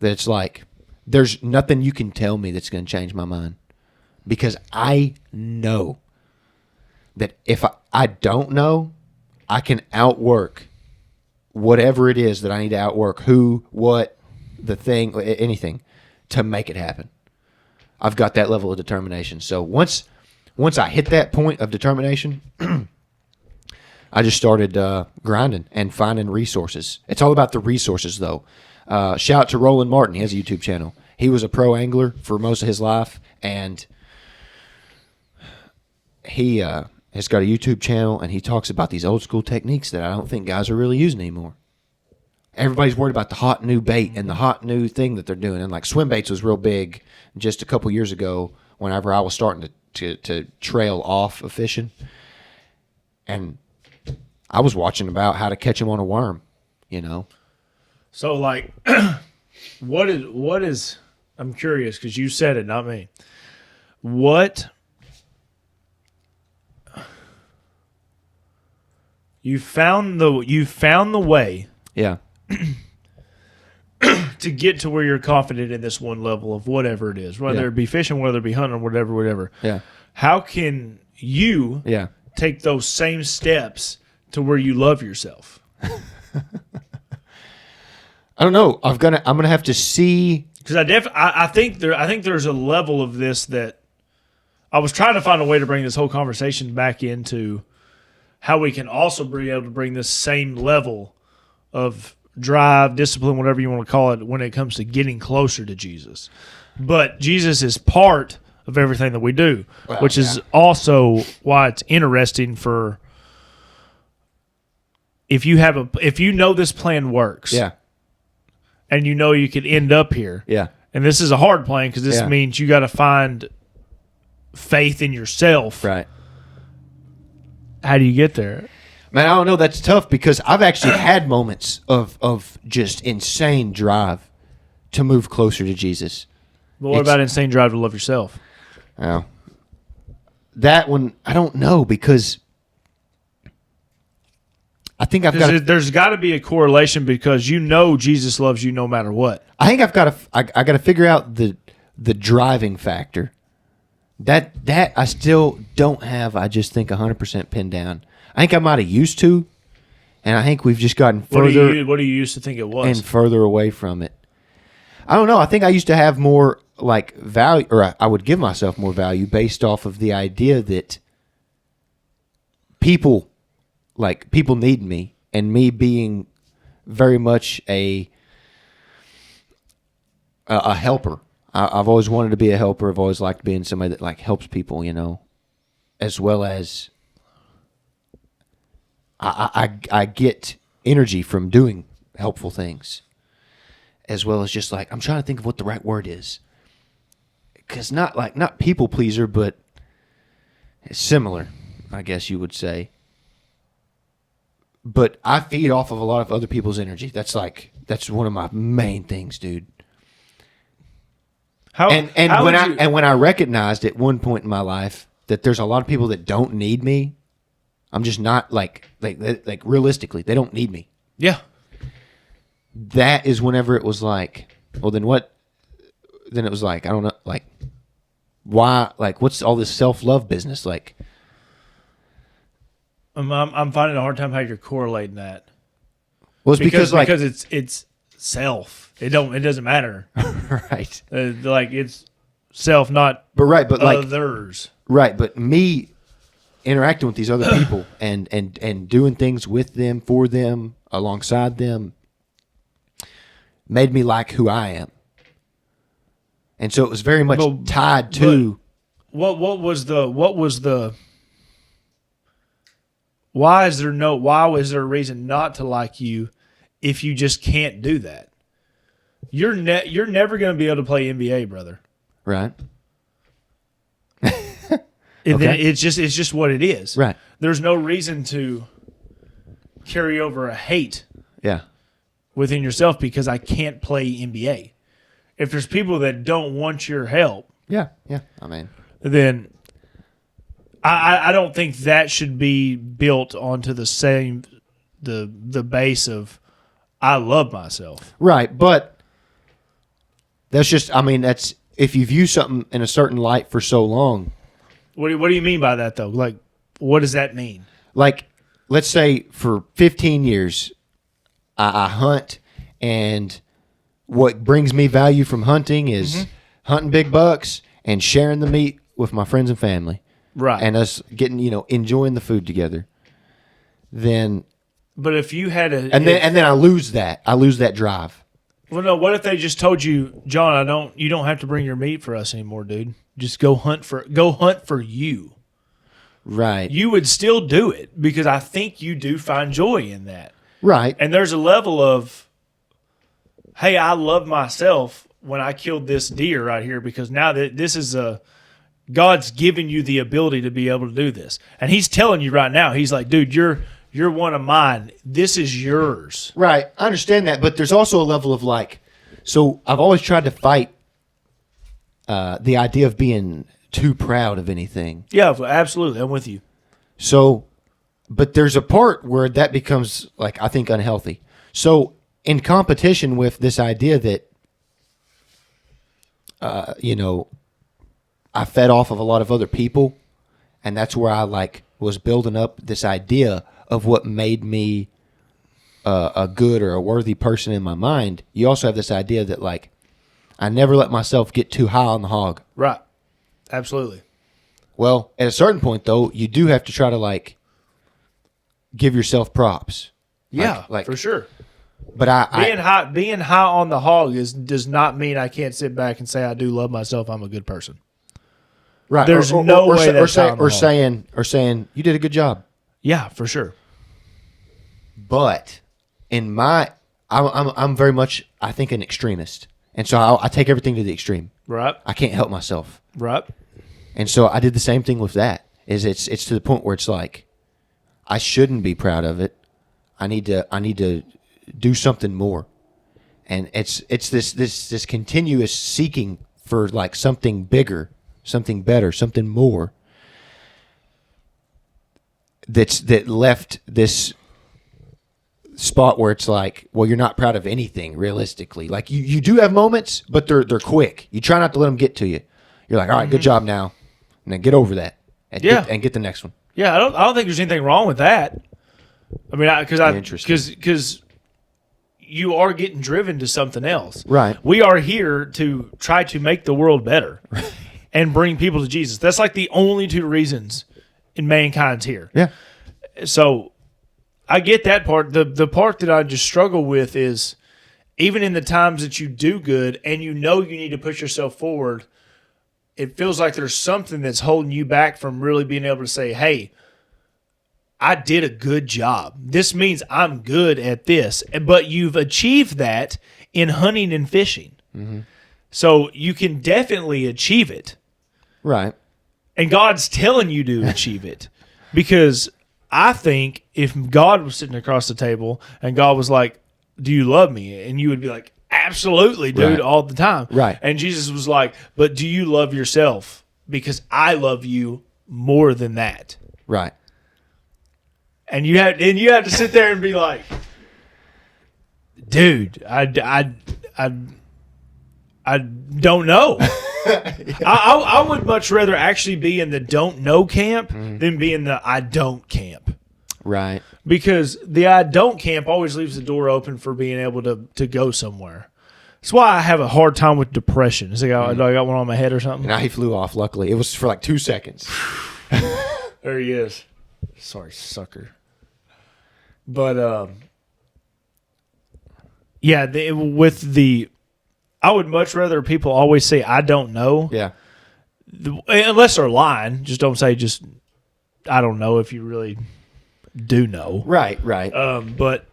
that it's like, there's nothing you can tell me that's going to change my mind. Because I know that if I don't know, I can outwork whatever it is that I need to outwork, who, what, the thing, anything, to make it happen. I've got that level of determination. So once I hit that point of determination, I just started grinding and finding resources. It's all about the resources, though. Shout out to Roland Martin. He has a YouTube channel. He was a pro angler for most of his life, and he has got a YouTube channel, and he talks about these old school techniques that I don't think guys are really using anymore. Everybody's worried about the hot new bait and the hot new thing that they're doing. And like swim baits was real big just a couple years ago whenever I was starting to trail off of fishing. And I was watching about how to catch them on a worm, you know. So like what is I'm curious, because you said it, not me. What you found the way Yeah. to get to where you're confident in this one level of whatever it is, whether it be fishing, whether it be hunting, whatever. Yeah. How can you take those same steps to where you love yourself? I don't know. I'm gonna have to see, because I think there's a level of this that I was trying to find a way to bring this whole conversation back into how we can also be able to bring this same level of drive, discipline, whatever you want to call it, when it comes to getting closer to Jesus. But Jesus is part of everything that we do, which is also why it's interesting for if you know this plan works, and you know you could end up here, and this is a hard plan because this means you got to find faith in yourself, right? How do you get there? Man, I don't know. That's tough because I've actually had moments of just insane drive to move closer to Jesus. But what about insane drive to love yourself? Well, that one, I don't know, because I think there's got to be a correlation, because you know Jesus loves you no matter what. I think I got to figure out the driving factor. That I still don't have, I just think 100% pinned down. I think I might have used to, and I think we've just gotten further. What do you used to think it was? And further away from it. I don't know. I think I used to have more like value, or I would give myself more value based off of the idea that people need me, and me being very much a a helper. I've always wanted to be a helper. I've always liked being somebody that like helps people, as well as I get energy from doing helpful things, as well as just like, I'm trying to think of what the right word is. Because not people pleaser, but it's similar, I guess you would say. But I feed off of a lot of other people's energy. That's one of my main things, dude. When I recognized at one point in my life that there's a lot of people that don't need me, I'm just not like realistically, they don't need me. Yeah. That is whenever it was like, well, then what? Then it was like, I don't know, like, why? Like, what's all this self-love business? Like, I'm finding a hard time how you're correlating that. Well, it's because it's self. It doesn't matter. Right. Like it's self, not others. Right, but me interacting with these other people and doing things with them, for them, alongside them, made me like who I am. And so it was very much tied to why is there a reason not to like you if you just can't do that? You're never going to be able to play NBA, brother. Right. Okay. It's just what it is. Right. There's no reason to carry over a hate within yourself because I can't play NBA. If there's people that don't want your help, I mean, then I don't think that should be built onto the same the base of I love myself. Right, but that's just, I mean, that's if you view something in a certain light for so long. What do you mean by that though? Like, what does that mean? Like, let's say for 15 years, I hunt, and what brings me value from hunting is hunting big bucks and sharing the meat with my friends and family. Right. And us getting, enjoying the food together. Then. But if you had and then I lose that. I lose that drive. Well, no. What if they just told you, John, you don't have to bring your meat for us anymore, dude. Just go hunt for you. Right. You would still do it because I think you do find joy in that. Right. And there's a level of, hey, I love myself when I killed this deer right here because now that this is God's given you the ability to be able to do this. And he's telling you right now, he's like, dude, you're one of mine. This is yours. Right. I understand that. But there's also a level of like, so I've always tried to fight the idea of being too proud of anything. Yeah, absolutely. I'm with you. So, but there's a part where that becomes like, I think, unhealthy. So in competition with this idea that, I fed off of a lot of other people, and that's where I was building up this idea of what made me a good or a worthy person in my mind. You also have this idea that I never let myself get too high on the hog. Right. Absolutely. Well, at a certain point though, you do have to try to give yourself props. Yeah, for sure. But being high on the hog does not mean I can't sit back and say I do love myself. I'm a good person. Right. There's no way that's saying you did a good job. Yeah, for sure. But I'm very much, I think, an extremist, and so I take everything to the extreme. Right. I can't help myself. Right. And so I did the same thing with that. It's to the point where it's like I shouldn't be proud of it. I need to do something more, and it's this continuous seeking for something bigger, something better, something more. That left this spot where it's like, well, you're not proud of anything realistically. You do have moments, but they're quick. You try not to let them get to you. You're like, all right, good job now, and then get over that, and get the next one. Yeah, I don't think there's anything wrong with that. I mean, because you are getting driven to something else. Right. We are here to try to make the world better and bring people to Jesus. That's the only two reasons in mankind's here. Yeah. So I get that part. The part that I just struggle with is even in the times that you do good and you know you need to push yourself forward, it feels like there's something that's holding you back from really being able to say, hey, I did a good job. This means I'm good at this. But you've achieved that in hunting and fishing. Mm-hmm. So you can definitely achieve it. Right. And God's telling you to achieve it. Because I think if God was sitting across the table and God was like, do you love me? And you would be like, absolutely, dude, Right. all the time. Right. And Jesus was like, but do you love yourself? Because I love you more than that. Right. And you have to sit there and be like, dude, I don't know. I would much rather actually be in the don't know camp than be in the I don't camp. Right. Because the I don't camp always leaves the door open for being able to go somewhere. That's why I have a hard time with depression. Is I got one on my head or something? Now he flew off, luckily. It was for like 2 seconds. There he is. Sorry, sucker. But, yeah, I would much rather people always say, I don't know. Yeah. Unless they're lying. Just don't say I don't know if you really do know. Right. But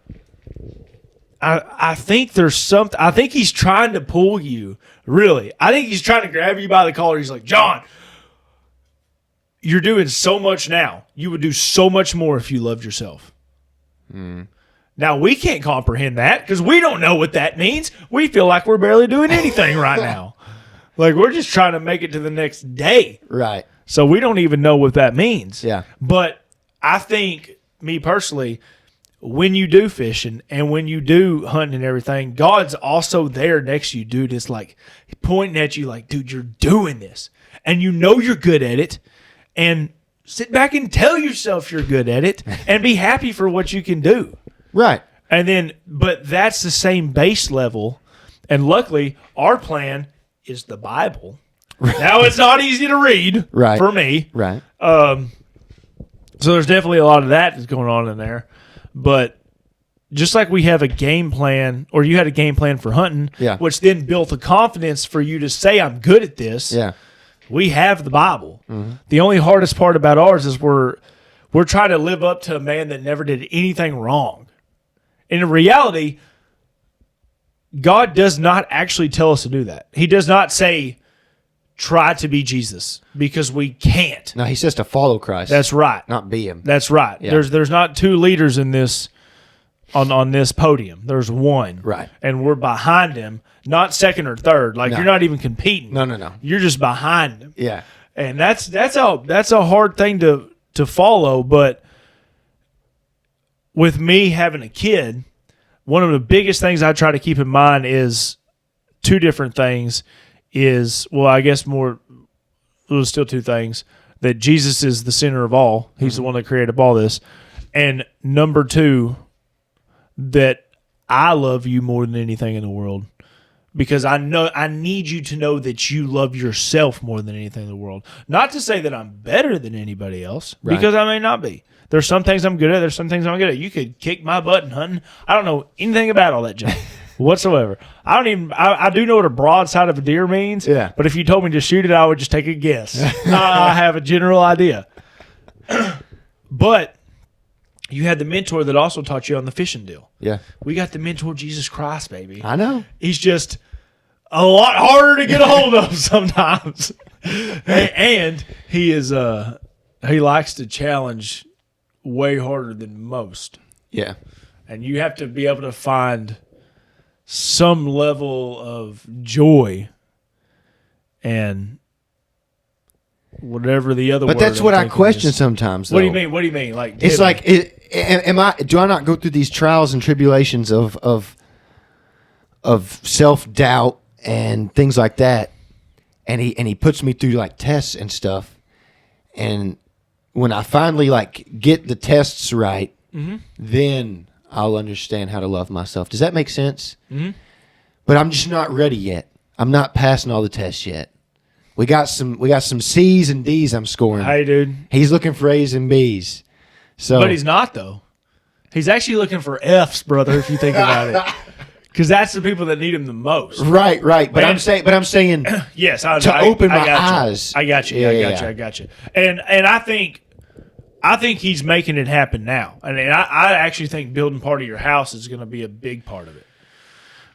I think there's something. I think he's trying to pull you. Really, I think he's trying to grab you by the collar. He's like, John, you're doing so much now. You would do so much more if you loved yourself. Now we can't comprehend that because we don't know what that means. We feel like we're barely doing anything right now. Like we're just trying to make it to the next day. Right. So we don't even know what that means. Yeah. But I think, me personally, when you do fishing and when you do hunting and everything, God's also there next to you, dude. It's like pointing at you like, dude, you're doing this. And you know you're good at it. And sit back and tell yourself you're good at it and be happy for what you can do. Right. And then, but that's the same base level. And luckily, our plan is the Bible. Now, it's not easy to read for me. Right. So there's definitely a lot of that that's going on in there. But just like we have a game plan, or you had a game plan for hunting, which then built the confidence for you to say, I'm good at this. Yeah. We have the Bible. Mm-hmm. The only hardest part about ours is we're trying to live up to a man that never did anything wrong. In reality, God does not actually tell us to do that. He does not say, try to be Jesus, because we can't. No, he says to follow Christ. That's right. Not be him. That's right. Yeah. There's not two leaders in this on this podium. There's one. Right. And we're behind him, not second or third. Like you're not even competing. No. You're just behind him. Yeah. And that's a hard thing to follow, but with me having a kid, one of the biggest things I try to keep in mind is two different things. I guess there's still two things. That Jesus is the center of all. He's the one that created all this. And number two, that I love you more than anything in the world. Because I need you to know that you love yourself more than anything in the world. Not to say that I'm better than anybody else, because I may not be. There's some things I'm good at. There's some things I'm good at. You could kick my butt in hunting. I don't know anything about all that junk whatsoever. I do know what a broadside of a deer means. Yeah. But if you told me to shoot it, I would just take a guess. I have a general idea. But you had the mentor that also taught you on the fishing deal. Yeah. We got the mentor, Jesus Christ, baby. I know. He's just a lot harder to get a hold of sometimes. And he is he likes to challenge way harder than most. Yeah. And you have to be able to find some level of joy and whatever the other word. But that's what I question sometimes, though. What do you mean? Like, it's like, do I not go through these trials and tribulations of self-doubt and things like that? And he puts me through like tests and stuff. And when I finally like get the tests right, then I'll understand how to love myself. Does that make sense? Mm-hmm. But I'm just not ready yet. I'm not passing all the tests yet. We got some C's and D's I'm scoring. Hey, dude. He's looking for A's and B's. So, but he's not, though. He's actually looking for F's, brother, if you think about it. Because that's the people that need him the most. Right. But I'm saying, yes, to open my eyes. I got you. I got you. And I think he's making it happen now. And I actually think building part of your house is going to be a big part of it.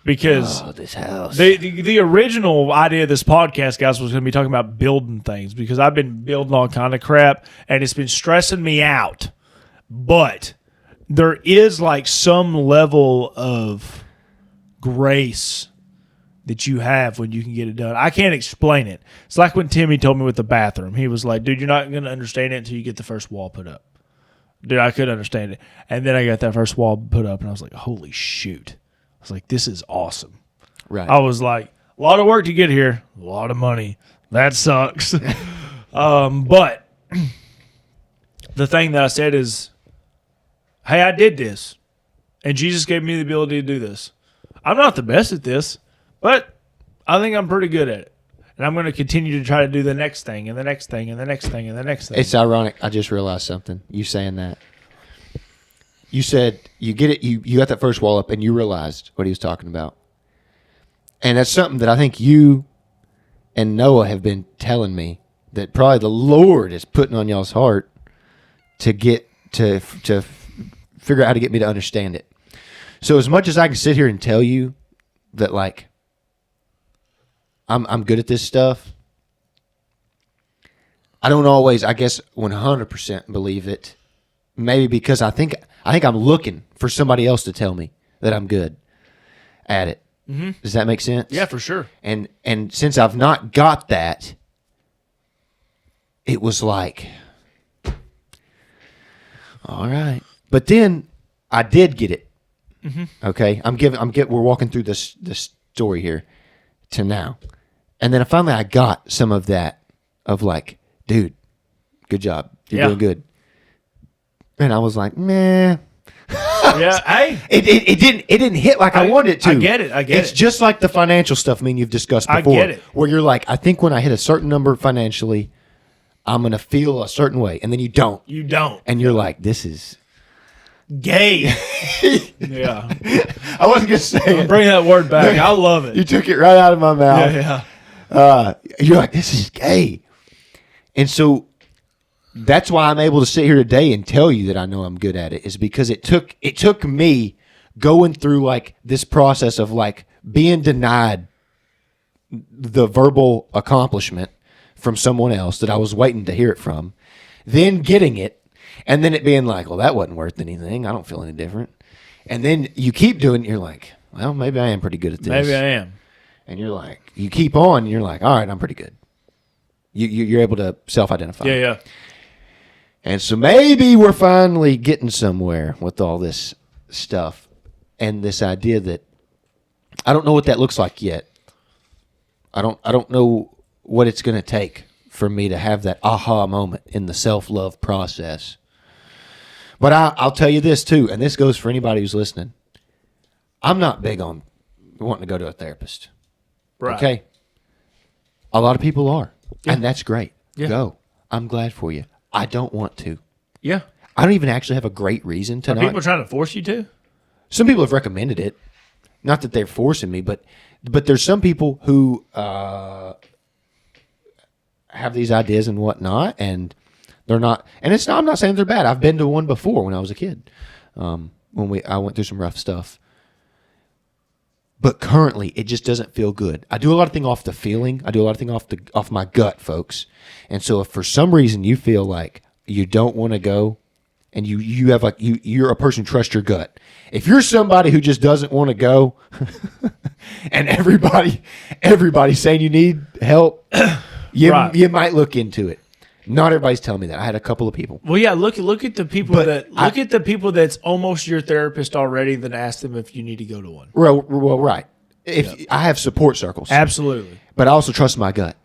Because this house. The original idea of this podcast, guys, was going to be talking about building things, because I've been building all kind of crap and it's been stressing me out. But there is like some level of grace that you have when you can get it done. I can't explain it. It's like when Timmy told me with the bathroom. He was like, dude, you're not going to understand it until you get the first wall put up. Dude, I couldn't understand it. And then I got that first wall put up and I was like, holy shoot. I was like, this is awesome. Right. I was like, a lot of work to get here, a lot of money. That sucks. But the thing that I said is, hey, I did this, and Jesus gave me the ability to do this. I'm not the best at this, but I think I'm pretty good at it. And I'm going to continue to try to do the next thing and the next thing and the next thing and the next thing. It's ironic. I just realized something. You saying that. You said you get it. You got that first wall up and you realized what he was talking about. And that's something that I think you and Noah have been telling me, that probably the Lord is putting on y'all's heart to get to figure out how to get me to understand it. So as much as I can sit here and tell you that, like, I'm good at this stuff, I don't always, I guess, 100% believe it. Maybe because I think I'm looking for somebody else to tell me that I'm good at it. Mm-hmm. Does that make sense? Yeah, for sure. And since I've not got that, it was like, all right. But then I did get it. Mm-hmm. Okay, we're walking through this story here to now, and then finally I got some of that of like, dude, good job, you're doing good. And I was like, meh. Yeah, hey, it didn't hit like I wanted it to. I get it. It's just like the financial stuff. You've discussed before. I get it. Where you're like, I think when I hit a certain number financially, I'm gonna feel a certain way, and then you don't. And you're like, this is gay. Yeah. I wasn't gonna say it. Bring that word back. I love it. You took it right out of my mouth. Yeah. You're like, this is gay. And so that's why I'm able to sit here today and tell you that I know I'm good at it, is because it took me going through like this process of like being denied the verbal accomplishment from someone else that I was waiting to hear it from, then getting it, and then it being like, well, that wasn't worth anything. I don't feel any different. And then you keep doing it. You're like, well, maybe I am pretty good at this. Maybe I am. And you're like, you keep on. And you're like, all right, I'm pretty good. You're able to self-identify. Yeah. And so maybe we're finally getting somewhere with all this stuff and this idea that I don't know what that looks like yet. I don't know what it's going to take for me to have that aha moment in the self-love process. But I'll tell you this too, and this goes for anybody who's listening. I'm not big on wanting to go to a therapist. Right. Okay? A lot of people are, yeah. And that's great. Yeah. Go. I'm glad for you. I don't want to. Yeah. I don't even actually have a great reason to Are not. people trying to force you to? Some people have recommended it. Not that they're forcing me, but there's some people who have these ideas and whatnot, and they're not. And it's not. I'm not saying they're bad. I've been to one before when I was a kid. I went through some rough stuff. But currently, it just doesn't feel good. I do a lot of things off the feeling. I do a lot of things off my gut, folks. And so, if for some reason you feel like you don't want to go, and you have like you're a person who trusts your gut. If you're somebody who just doesn't want to go, and everybody's saying you need help, you might look into it. Not everybody's telling me that. I had a couple of people. Well, yeah. Look at the people at the people that's almost your therapist already. Then ask them if you need to go to one. Well, right. If I have support circles, absolutely. But I also trust my gut,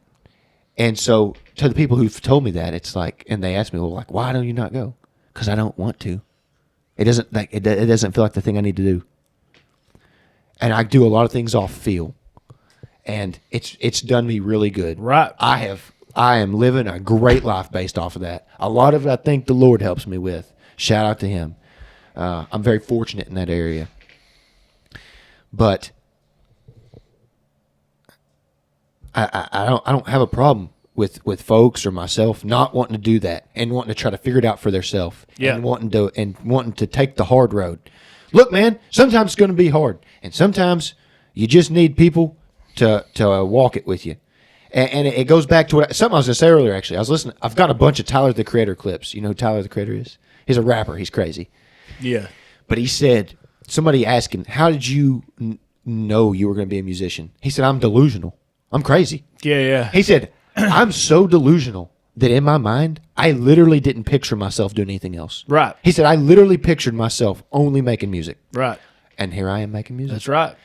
and so to the people who've told me that, it's like, and they ask me, well, like, why don't you not go? Because I don't want to. It doesn't feel like the thing I need to do, and I do a lot of things off feel, and it's done me really good. Right. I am living a great life based off of that. A lot of it I think the Lord helps me with. Shout out to Him. I'm very fortunate in that area. But I don't have a problem with folks or myself not wanting to do that and wanting to try to figure it out for themselves. Yeah. And wanting to take the hard road. Look, man, sometimes it's going to be hard, and sometimes you just need people to walk it with you. And it goes back to something I was going to say earlier, actually. I was listening. I've got a bunch of Tyler, the Creator clips. You know who Tyler, the Creator is? He's a rapper. He's crazy. Yeah. But he said, somebody asked him, how did you know you were going to be a musician? He said, I'm delusional. I'm crazy. Yeah. He said, I'm so delusional that in my mind, I literally didn't picture myself doing anything else. Right. He said, I literally pictured myself only making music. Right. And here I am making music. That's right.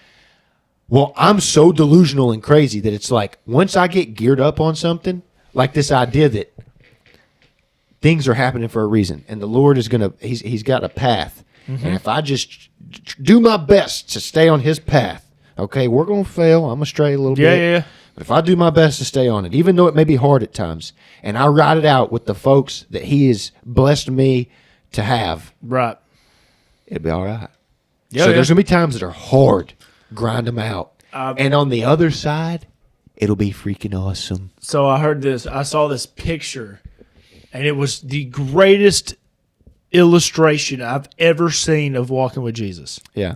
Well, I'm so delusional and crazy that it's like once I get geared up on something, like this idea that things are happening for a reason, and the Lord is he's got a path. Mm-hmm. And if I just do my best to stay on his path, okay, we're going to fail. I'm going to stray a little bit. Yeah. But if I do my best to stay on it, even though it may be hard at times, and I ride it out with the folks that he has blessed me to have, right, it'll be all right. Yeah, so there's going to be times that are hard. Grind them out. And on the other side, it'll be freaking awesome. So I saw this picture, and it was the greatest illustration I've ever seen of walking with Jesus. Yeah.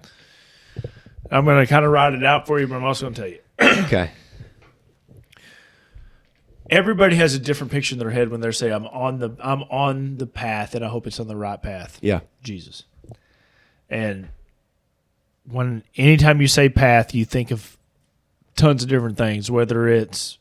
I'm going to kind of write it out for you, but I'm also going to tell you. Okay. Everybody has a different picture in their head when they say, I'm on the path, and I hope it's on the right path. Yeah. Jesus. And anytime you say path, you think of tons of different things, whether it's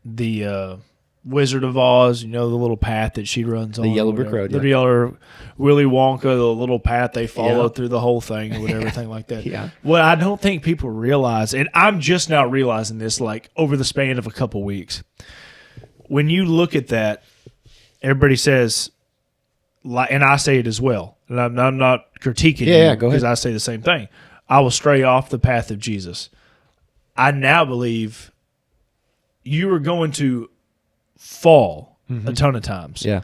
the Wizard of Oz, the little path that she runs on. The Yellow Brick Road. The yellow Willy Wonka, the little path they follow through the whole thing or everything like that. Yeah. Well, I don't think people realize, and I'm just now realizing this like over the span of a couple weeks. When you look at that, everybody says, and I say it as well, and I'm not critiquing you go ahead. because I say the same thing. I will stray off the path of Jesus. I now believe you are going to fall a ton of times. Yeah.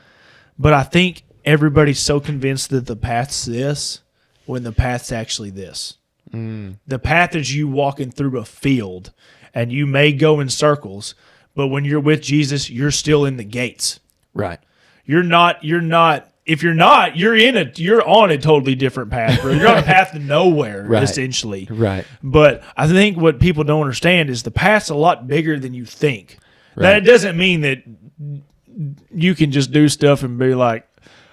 But I think everybody's so convinced that the path's this when the path's actually this. The path is you walking through a field, and you may go in circles, but when you're with Jesus, you're still in the gates. Right. You're not. If you're not, you're on a totally different path, bro. You're on a path to nowhere, Right. essentially. Right. But I think what people don't understand is the path's a lot bigger than you think. Right. That doesn't mean that you can just do stuff and be like,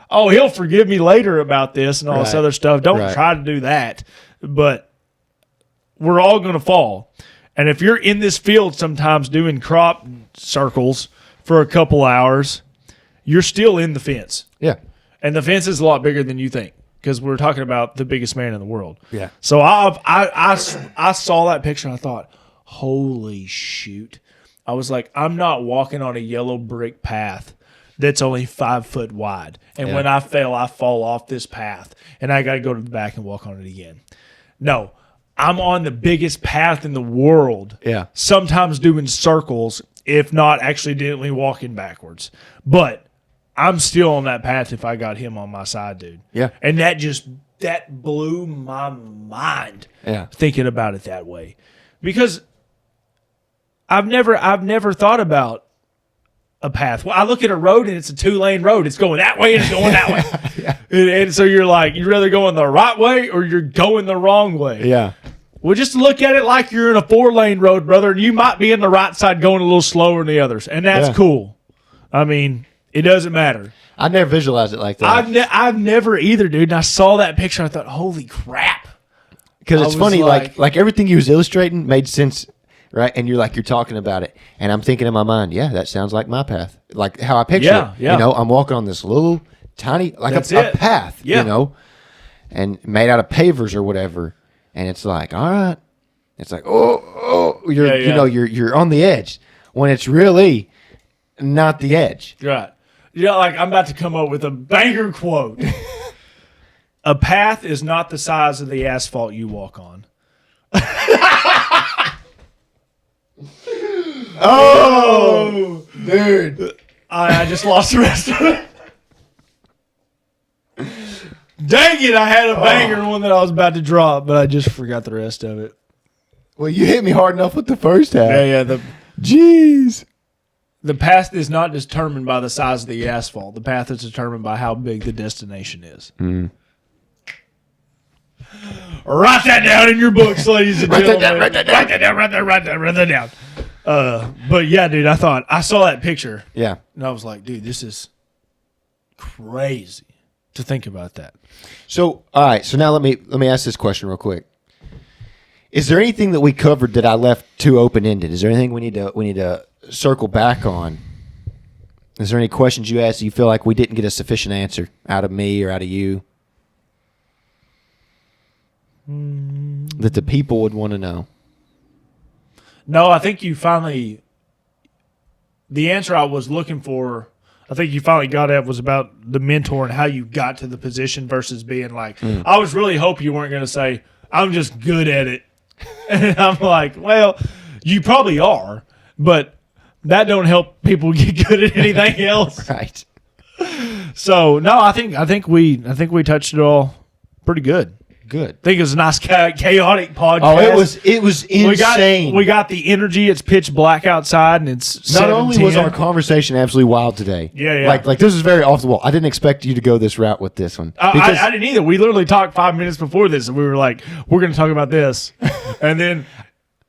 oh, he'll forgive me later about this and all this Right. other stuff. Don't Right. try to do that. But we're all going to fall. And if you're in this field sometimes doing crop circles for a couple hours, you're still in the fence. Yeah. And the fence is a lot bigger than you think because we're talking about the biggest man in the world. Yeah. So I saw that picture and I thought, holy shoot. I was like, I'm not walking on a yellow brick path that's only 5 foot wide. And when I fail, I fall off this path and I got to go to the back and walk on it again. No, I'm on the biggest path in the world. Yeah. Sometimes doing circles, if not accidentally walking backwards. But I'm still on that path if I got him on my side, dude. Yeah. And that blew my mind thinking about it that way. Because I've never thought about a path. Well, I look at a road and it's a 2-lane road. It's going that way and it's going that way. And so you're like, you're either going the right way or you're going the wrong way. Yeah. Well, just look at it like you're in a 4-lane road, brother, and you might be in the right side going a little slower than the others. And that's cool. I mean, it doesn't matter. I never visualized it like that. I've never either, dude. And I saw that picture and I thought, holy crap. Because it's I was funny, like- like everything he was illustrating made sense, right? And you're talking about it. And I'm thinking in my mind, yeah, that sounds like my path. Like how I picture it. Yeah. You know, I'm walking on this little tiny, like a path, Yeah. you know, and made out of pavers or whatever. And it's like, all right. It's like, you're you know, you're on the edge when it's really not the edge. Right. Like I'm about to come up with a banger quote. A path is not the size of the asphalt you walk on. Oh, dude. I just lost the rest of it. Dang it, I had a banger one that I was about to drop, but I just forgot the rest of it. Well, you hit me hard enough with the first half. Yeah. Jeez. The path is not determined by the size of the asphalt. The path is determined by how big the destination is. Mm. Write that down in your books, ladies and gentlemen. Write that down. Write that down. But yeah, dude, I saw that picture. Yeah. And I was like, dude, this is crazy to think about that. So, all right. So now let me ask this question real quick. Is there anything that we covered that I left too open ended? Is there anything we need to circle back on? Is there any questions you asked that you feel like we didn't get a sufficient answer out of me or out of you that the people would want to know? No, I think you finally. The answer I was looking for, I think you finally got at was about the mentor and how you got to the position versus being like. I was really hoping you weren't going to say, "I'm just good at it." And I'm like, well, you probably are, but that don't help people get good at anything else. Right. So no, I think we touched it all pretty good. Good. I think it was a nice chaotic podcast. Oh, it was insane. We got the energy. It's pitch black outside, and it's not only was our conversation absolutely wild today. Yeah. Like this is very off the wall. I didn't expect you to go this route with this one. I didn't either. We literally talked 5 minutes before this, and we were like, "We're going to talk about this," and then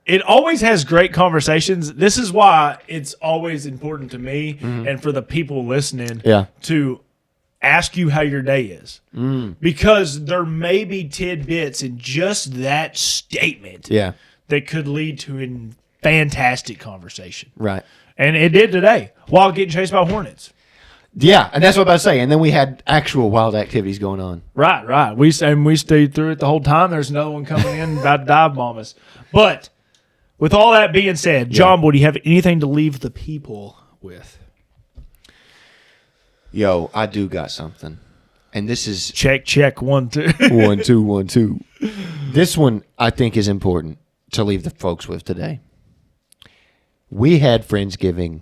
it always has great conversations. This is why it's always important to me and for the people listening to ask you how your day is. Because there may be tidbits in just that statement that could lead to a fantastic conversation. Right. And it did today while getting chased by hornets. Yeah, and that's what I was about to say. And then we had actual wild activities going on. Right. We stayed through it the whole time. There's another one coming in about to dive bomb us. But with all that being said, John, do you have anything to leave the people with? Yo, I do got something. And this is... Check, 1, 2. 1, 2, 1, 2. This one, I think, is important to leave the folks with today. We had Friendsgiving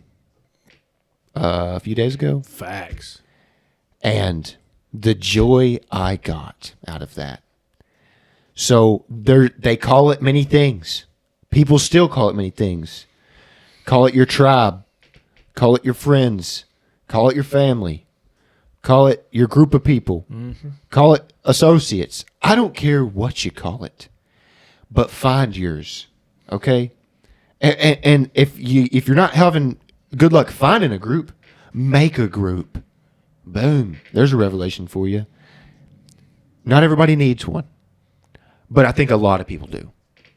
a few days ago. Facts. And the joy I got out of that. So they call it many things. People still call it many things. Call it your tribe. Call it your friends. Call it your family. Call it your group of people. Mm-hmm. Call it associates. I don't care what you call it, but find yours, okay? And if you're not having good luck finding a group, make a group. Boom. There's a revelation for you. Not everybody needs one, but I think a lot of people do.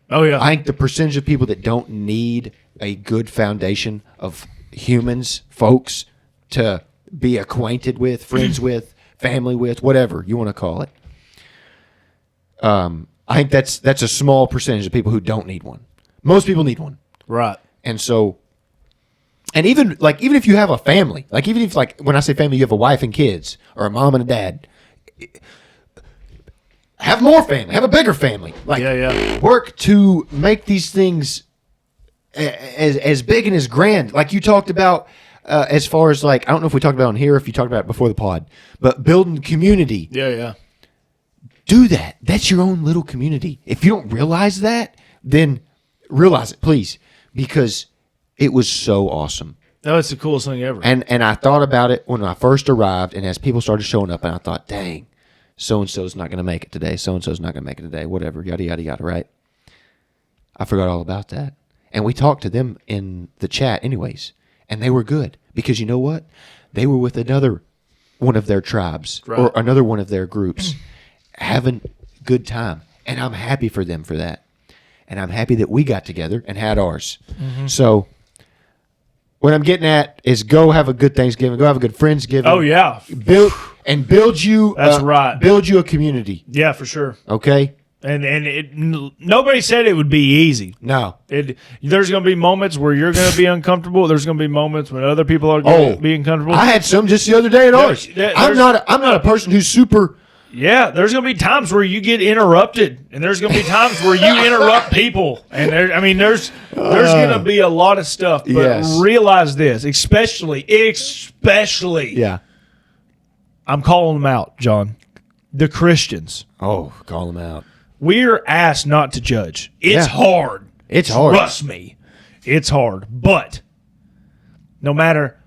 Oh, yeah. I think the percentage of people that don't need a good foundation of humans, folks, to be acquainted with, friends with, family with, whatever you want to call it. I think that's a small percentage of people who don't need one. Most people need one. Right. And so, and even if you have a family, like even if like when I say family, you have a wife and kids or a mom and a dad, have more family, have a bigger family. Like work to make these things as big and as grand. Like you talked about, as far as like, I don't know if we talked about it on here or if you talked about it before the pod, but building community. Yeah. Do that. That's your own little community. If you don't realize that, then realize it, please, because it was so awesome. No, it's the coolest thing ever. And I thought about it when I first arrived, and as people started showing up, and I thought, dang, so-and-so's not going to make it today. So-and-so's not going to make it today. Whatever, yada, yada, yada, right? I forgot all about that. And we talked to them in the chat anyways. And they were good because you know what? They were with another one of their tribes or another one of their groups having a good time. And I'm happy for them for that. And I'm happy that we got together and had ours. Mm-hmm. So what I'm getting at is go have a good Thanksgiving. Go have a good Friendsgiving. Oh, yeah. Build you. That's right. Build you a community. Yeah, for sure. Okay? And nobody said it would be easy. No. There's going to be moments where you're going to be uncomfortable. There's going to be moments when other people are going to be uncomfortable. I had some just the other day at ours. I'm not a person who's super. Yeah, there's going to be times where you get interrupted, and there's going to be times where you interrupt people, and there's going to be a lot of stuff. But realize this, especially. Yeah. I'm calling them out, John. the Christians. Oh, call them out. We're asked not to judge. It's hard. It's hard. Trust me. It's hard. But no matter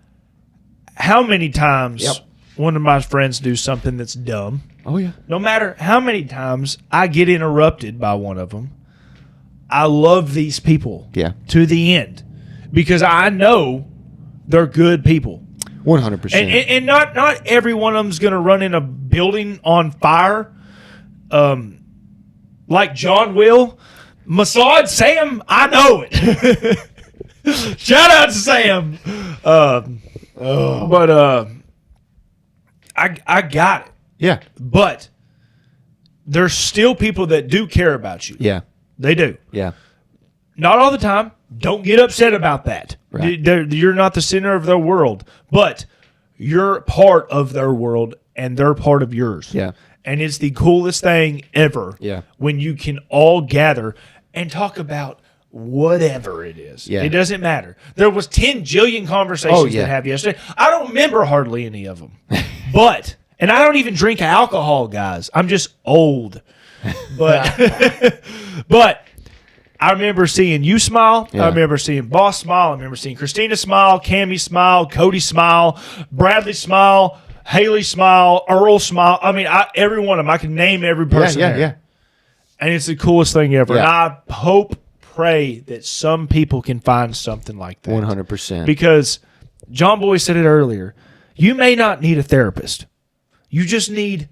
how many times one of my friends do something that's dumb, Oh, yeah. no matter how many times I get interrupted by one of them, I love these people to the end because I know they're good people. 100%. And not every one of them's going to run in a building on fire like John will. Massad Sam, I know it. Shout out to Sam. But I got it. Yeah. But there's still people that do care about you. Yeah. They do. Yeah. Not all the time. Don't get upset about that. Right. You're not the center of their world, but you're part of their world and they're part of yours. Yeah. And it's the coolest thing ever when you can all gather and talk about whatever it is. Yeah. It doesn't matter. There was 10 jillion conversations that have yesterday. I don't remember hardly any of them. And I don't even drink alcohol, guys. I'm just old. But but I remember seeing you smile. Yeah. I remember seeing Boss smile. I remember seeing Christina smile, Cammie smile, Cody smile, Bradley smile, Haley smile, Earl smile. I mean, every one of them. I can name every person there. Yeah. And it's the coolest thing ever. Yeah. And I pray that some people can find something like that. 100%. Because John Boy said it earlier. You may not need a therapist. You just need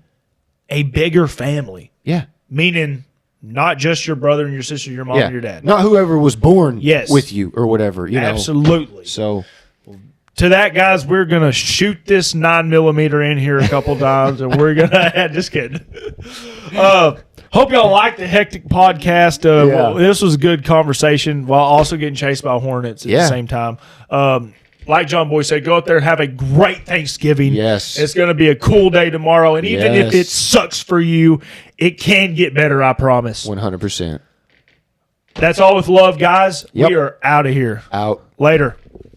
a bigger family. Yeah. Meaning not just your brother and your sister, your mom and your dad. Not whoever was born Yes. with you or whatever. You know. Absolutely. So to that, guys, we're going to shoot this 9mm in here a couple times, and we're going to – just kidding. Hope y'all like the Hectic podcast. Well, this was a good conversation while also getting chased by hornets at the same time. Like John Boy said, go out there, have a great Thanksgiving. Yes. It's going to be a cool day tomorrow, and even if it sucks for you, it can get better, I promise. 100%. That's all with love, guys. Yep. We are out of here. Out. Later.